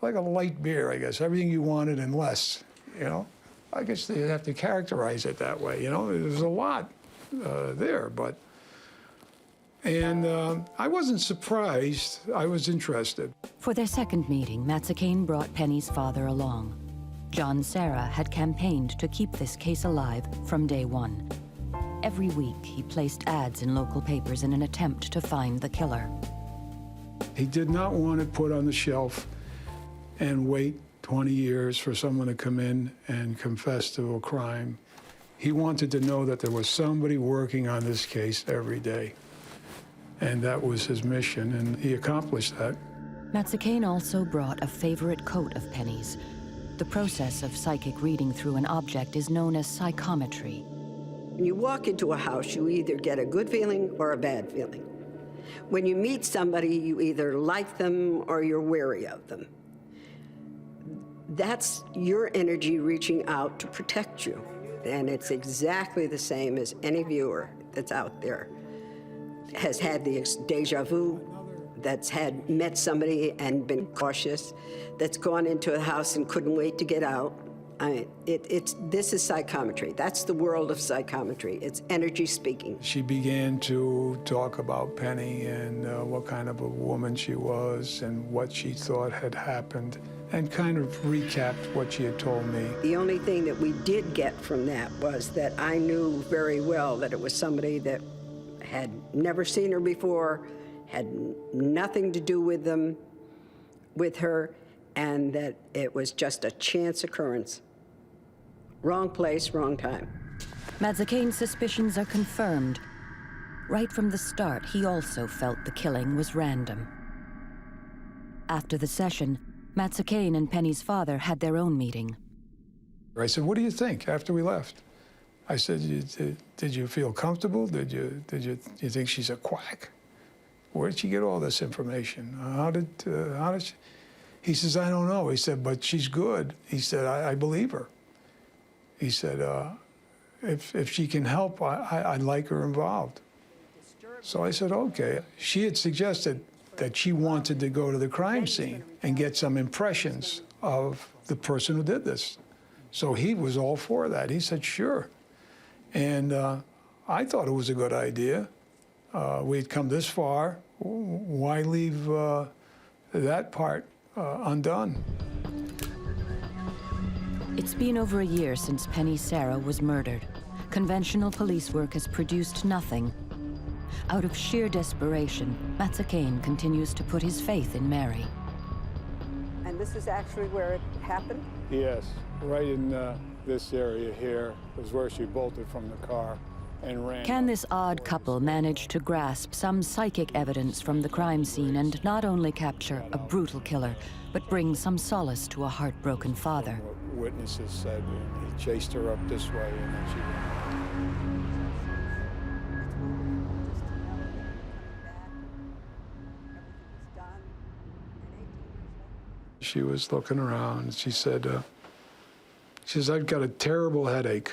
Speaker 12: like a light beer, I guess. Everything you wanted and less, you know? I guess they'd have to characterize it that way, you know? There's a lot there, but... And I wasn't surprised. I was interested.
Speaker 1: For their second meeting, Mezzacane brought Penny's father along. John Serra had campaigned to keep this case alive from day one. Every week, he placed ads in local papers in an attempt to find the killer.
Speaker 12: He did not want it put on the shelf and wait 20 years for someone to come in and confess to a crime. He wanted to know that there was somebody working on this case every day. And that was his mission, and he accomplished that.
Speaker 1: Mezzacane also brought a favorite coat of Penny's. The process of psychic reading through an object is known as psychometry.
Speaker 13: When you walk into a house, you either get a good feeling or a bad feeling. When you meet somebody, you either like them or you're wary of them. That's your energy reaching out to protect you. And it's exactly the same as any viewer that's out there has had the deja vu, that's met somebody and been cautious, that's gone into a house and couldn't wait to get out. This is psychometry. That's the world of psychometry. It's energy speaking.
Speaker 12: She began to talk about Penny and what kind of a woman she was and what she thought had happened, and kind of recapped what she had told me.
Speaker 13: The only thing that we did get from that was that I knew very well that it was somebody that had never seen her before, had nothing to do with them, with her, and that it was just a chance occurrence. Wrong place, wrong time.
Speaker 1: Mazzicane's suspicions are confirmed. Right from the start, he also felt the killing was random. After the session, Mazzicane and Penny's father had their own meeting.
Speaker 12: I said, what do you think after we left? I said, did you feel comfortable? Did you think she's a quack? Where did she get all this information? How did she? He says, I don't know. He said, but she's good. He said, I believe her. He said, if she can help, I'd like her involved. So I said, okay. She had suggested that she wanted to go to the crime scene and get some impressions of the person who did this. So he was all for that. He said, sure. And I thought it was a good idea. We'd come this far. Why leave that part undone?
Speaker 1: It's been over a year since Penny Sarah was murdered. Conventional police work has produced nothing. Out of sheer desperation, Mazzicane continues to put his faith in Mary.
Speaker 9: And this is actually where it happened?
Speaker 12: Yes, right in this area here was where she bolted from the car and ran.
Speaker 1: Can this odd couple manage to grasp some psychic evidence from the crime scene and not only capture a brutal killer, but bring some solace to a heartbroken father?
Speaker 12: What witnesses said, he chased her up this way and then she ran. She was looking around. She said, I've got a terrible headache.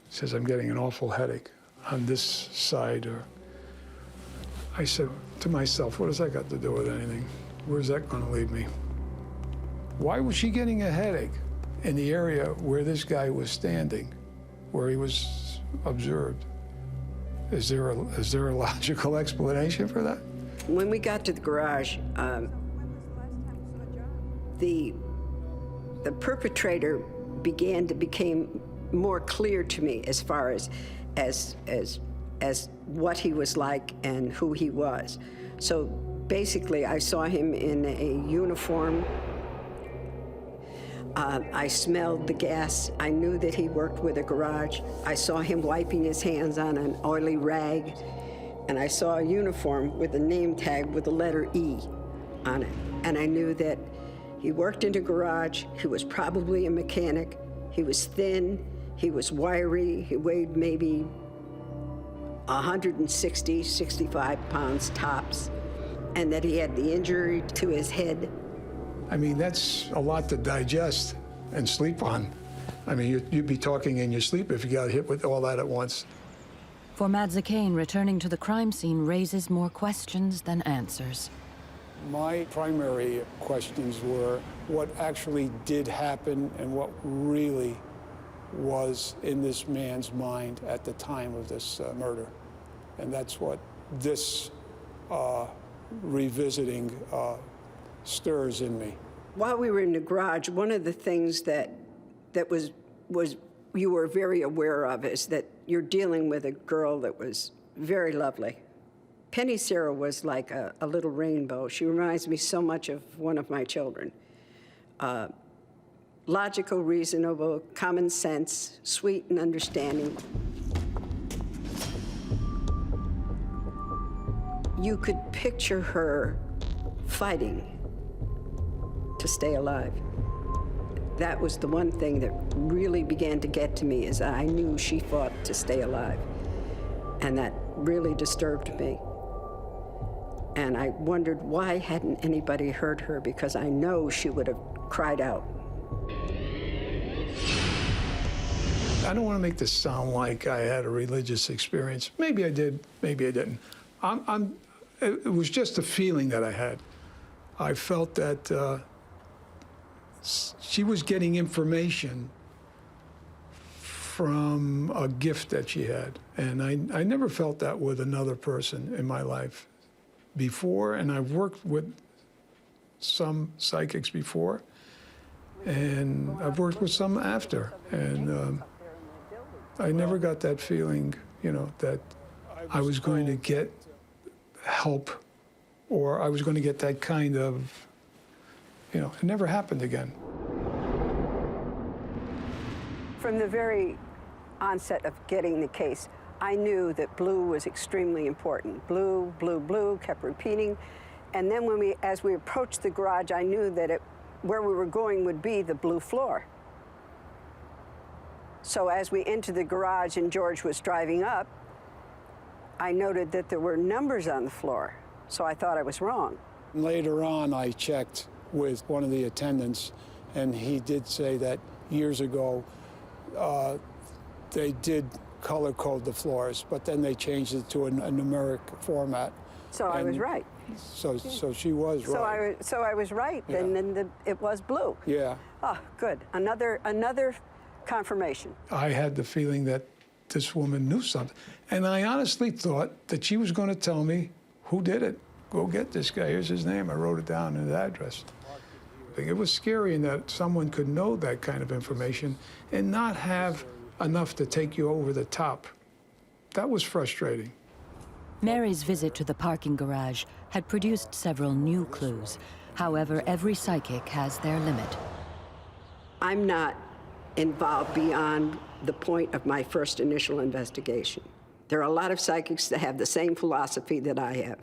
Speaker 12: She says, I'm getting an awful headache on this side. I said to myself, what has that got to do with anything? Where's that going to lead me? Why was she getting a headache in the area where this guy was standing, where he was observed? Is there a logical explanation for that?
Speaker 13: When we got to the garage, the perpetrator began to become more clear to me as far as what he was like and who he was. So basically, I saw him in a uniform. I smelled the gas. I knew that he worked with a garage. I saw him wiping his hands on an oily rag, and I saw a uniform with a name tag with the letter E on it. And I knew that he worked in a garage. He was probably a mechanic. He was thin. He was wiry. He weighed maybe 160, 65 pounds tops, and that he had the injury to his head.
Speaker 12: I mean, that's a lot to digest and sleep on. I mean, you'd be talking in your sleep if you got hit with all that at once.
Speaker 1: For Mazzicane, returning to the crime scene raises more questions than answers.
Speaker 12: My primary questions were what actually did happen and what really was in this man's mind at the time of this murder. And that's what this revisiting stirs in me.
Speaker 13: While we were in the garage, one of the things that was you were very aware of is that you're dealing with a girl that was very lovely. Penny Sarah was like a little rainbow. She reminds me so much of one of my children. Logical, reasonable, common sense, sweet and understanding. You could picture her fighting to stay alive. That was the one thing that really began to get to me, is I knew she fought to stay alive. And that really disturbed me. And I wondered why hadn't anybody heard her, because I know she would have cried out.
Speaker 12: I don't want to make this sound like I had a religious experience. Maybe I did, maybe I didn't. It was just a feeling that I had. I felt that she was getting information from a gift that she had. And I never felt that with another person in my life before, and I've worked with some psychics before, and I've worked with some after, and I never got that feeling, you know, that I was going to get help or I was going to get that kind of, you know, it never happened again.
Speaker 13: From the very onset of getting the case, I knew that blue was extremely important. Blue, blue, blue, kept repeating. And then as we approached the garage, I knew that where we were going would be the blue floor. So as we entered the garage and George was driving up, I noted that there were numbers on the floor. So I thought I was wrong.
Speaker 12: Later on, I checked with one of the attendants, and he did say that years ago, they did color code the floors, but then they changed it to a numeric format.
Speaker 13: So I was right.
Speaker 12: So she was right.
Speaker 13: So I was right,
Speaker 12: Yeah.
Speaker 13: and then it was blue.
Speaker 12: Yeah.
Speaker 13: Oh, good. Another confirmation.
Speaker 12: I had the feeling that this woman knew something, and I honestly thought that she was going to tell me who did it. Go get this guy. Here's his name. I wrote it down and his address. It was scary in that someone could know that kind of information and not have enough to take you over the top. That was frustrating.
Speaker 1: Mary's visit to the parking garage had produced several new clues. However, every psychic has their limit.
Speaker 13: I'm not involved beyond the point of my first initial investigation. There are a lot of psychics that have the same philosophy that I have,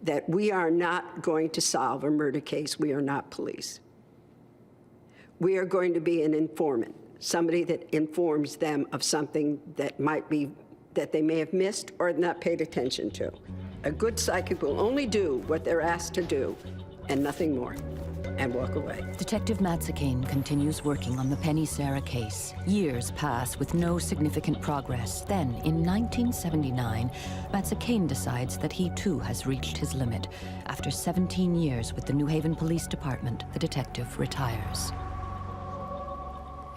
Speaker 13: that we are not going to solve a murder case. We are not police. We are going to be an informant, somebody that informs them of something that they may have missed or not paid attention to. A good psychic will only do what they're asked to do and nothing more, and walk away.
Speaker 1: Detective Matsakane continues working on the Penny Sarah case. Years pass with no significant progress. Then, in 1979, Matsakane decides that he too has reached his limit. After 17 years with the New Haven Police Department, the detective retires.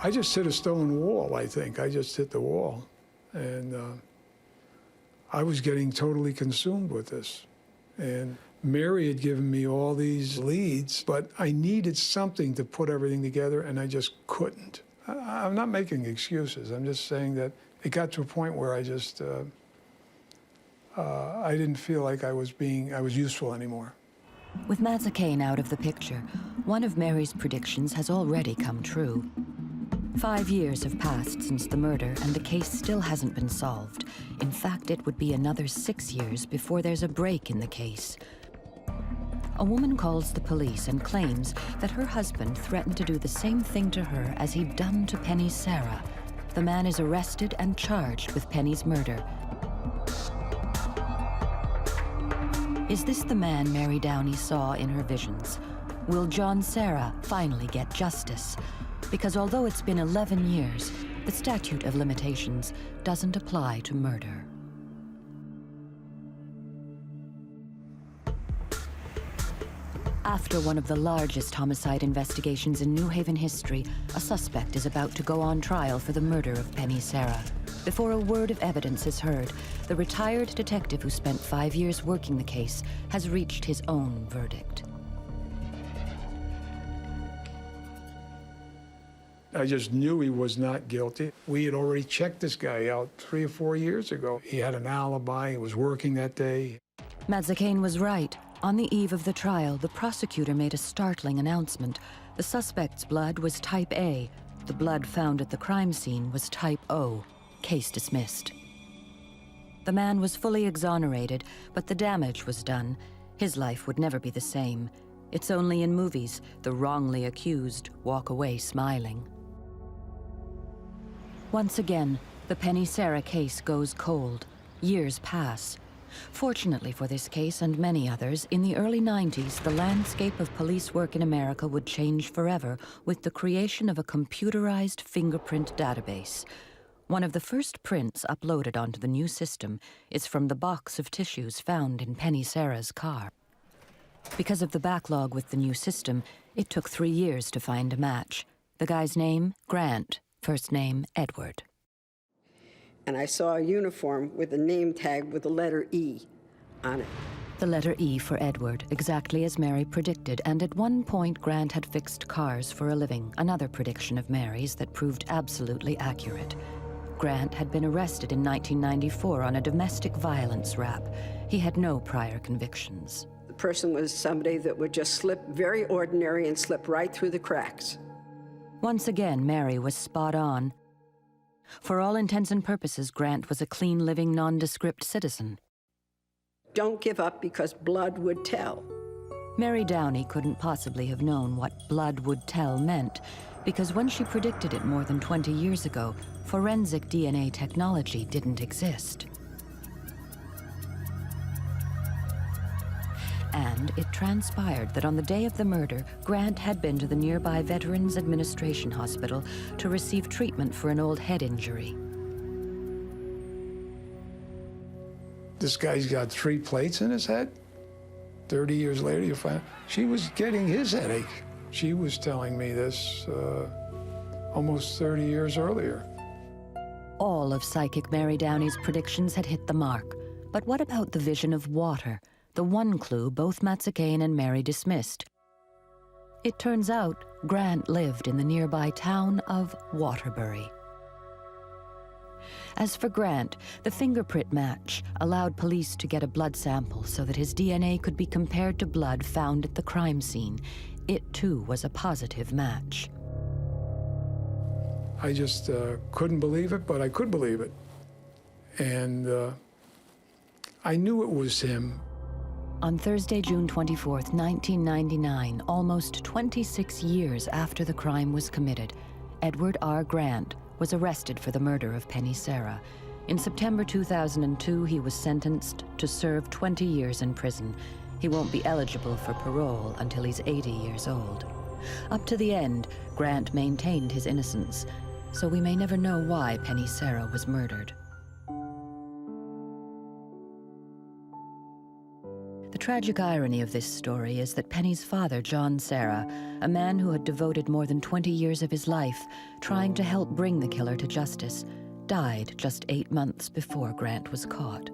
Speaker 12: I just hit a stone wall, I think. I just hit the wall. And I was getting totally consumed with this. And Mary had given me all these leads, but I needed something to put everything together, and I just couldn't. I'm not making excuses. I'm just saying that it got to a point where I just, I didn't feel like I was useful anymore.
Speaker 1: With Matsakane out of the picture, one of Mary's predictions has already come true. 5 years have passed since the murder, and the case still hasn't been solved. In fact, it would be another 6 years before there's a break in the case. A woman calls the police and claims that her husband threatened to do the same thing to her as he'd done to Penny Sarah. The man is arrested and charged with Penny's murder. Is this the man Mary Downey saw in her visions? Will John Sarah finally get justice? Because although it's been 11 years, the statute of limitations doesn't apply to murder. After one of the largest homicide investigations in New Haven history, a suspect is about to go on trial for the murder of Penny Sarah. Before a word of evidence is heard, the retired detective who spent 5 years working the case has reached his own verdict.
Speaker 12: I just knew he was not guilty. We had already checked this guy out 3 or 4 years ago. He had an alibi, he was working that day.
Speaker 1: Matsakane was right. On the eve of the trial, the prosecutor made a startling announcement. The suspect's blood was type A. The blood found at the crime scene was type O. Case dismissed. The man was fully exonerated, but the damage was done. His life would never be the same. It's only in movies the wrongly accused walk away smiling. Once again, the Penny Sarah case goes cold. Years pass. Fortunately for this case and many others, in the early 90s, the landscape of police work in America would change forever with the creation of a computerized fingerprint database. One of the first prints uploaded onto the new system is from the box of tissues found in Penny Sarah's car. Because of the backlog with the new system, it took 3 years to find a match. The guy's name, Grant. First name, Edward.
Speaker 13: And I saw a uniform with a name tag with the letter E on it.
Speaker 1: The letter E for Edward, exactly as Mary predicted, and at one point Grant had fixed cars for a living, another prediction of Mary's that proved absolutely accurate. Grant had been arrested in 1994 on a domestic violence rap. He had no prior convictions.
Speaker 13: The person was somebody that would just slip, very ordinary, and slip right through the cracks.
Speaker 1: Once again, Mary was spot on. For all intents and purposes, Grant was a clean-living, nondescript citizen.
Speaker 13: Don't give up because blood would tell.
Speaker 1: Mary Downey couldn't possibly have known what blood would tell meant, because when she predicted it more than 20 years ago, forensic DNA technology didn't exist. And it transpired that on the day of the murder, Grant had been to the nearby Veterans Administration Hospital to receive treatment for an old head injury.
Speaker 12: This guy's got 3 plates in his head. 30 years later, you find she was getting his headache. She was telling me this almost 30 years earlier.
Speaker 1: All of psychic Mary Downey's predictions had hit the mark. But what about the vision of water? The one clue both Matsakane and Mary dismissed. It turns out Grant lived in the nearby town of Waterbury. As for Grant, the fingerprint match allowed police to get a blood sample so that his DNA could be compared to blood found at the crime scene. It, too, was a positive match.
Speaker 12: I just couldn't believe it, but I could believe it. And I knew it was him.
Speaker 1: On Thursday, June 24th, 1999, almost 26 years after the crime was committed, Edward R. Grant was arrested for the murder of Penny Sarah. In September 2002, he was sentenced to serve 20 years in prison. He won't be eligible for parole until he's 80 years old. Up to the end, Grant maintained his innocence, so we may never know why Penny Sarah was murdered. The tragic irony of this story is that Penny's father, John Sarah, a man who had devoted more than 20 years of his life trying to help bring the killer to justice, died just 8 months before Grant was caught.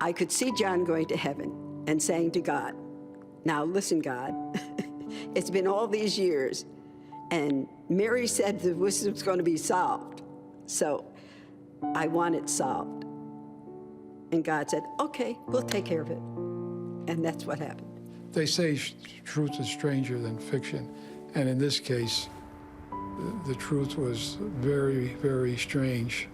Speaker 13: I could see John going to heaven and saying to God, "Now listen, God, it's been all these years, and Mary said that this was going to be solved, so I want it solved." And God said, "Okay, we'll take care of it." And that's what happened.
Speaker 12: They say truth is stranger than fiction. And in this case, the truth was very, very strange.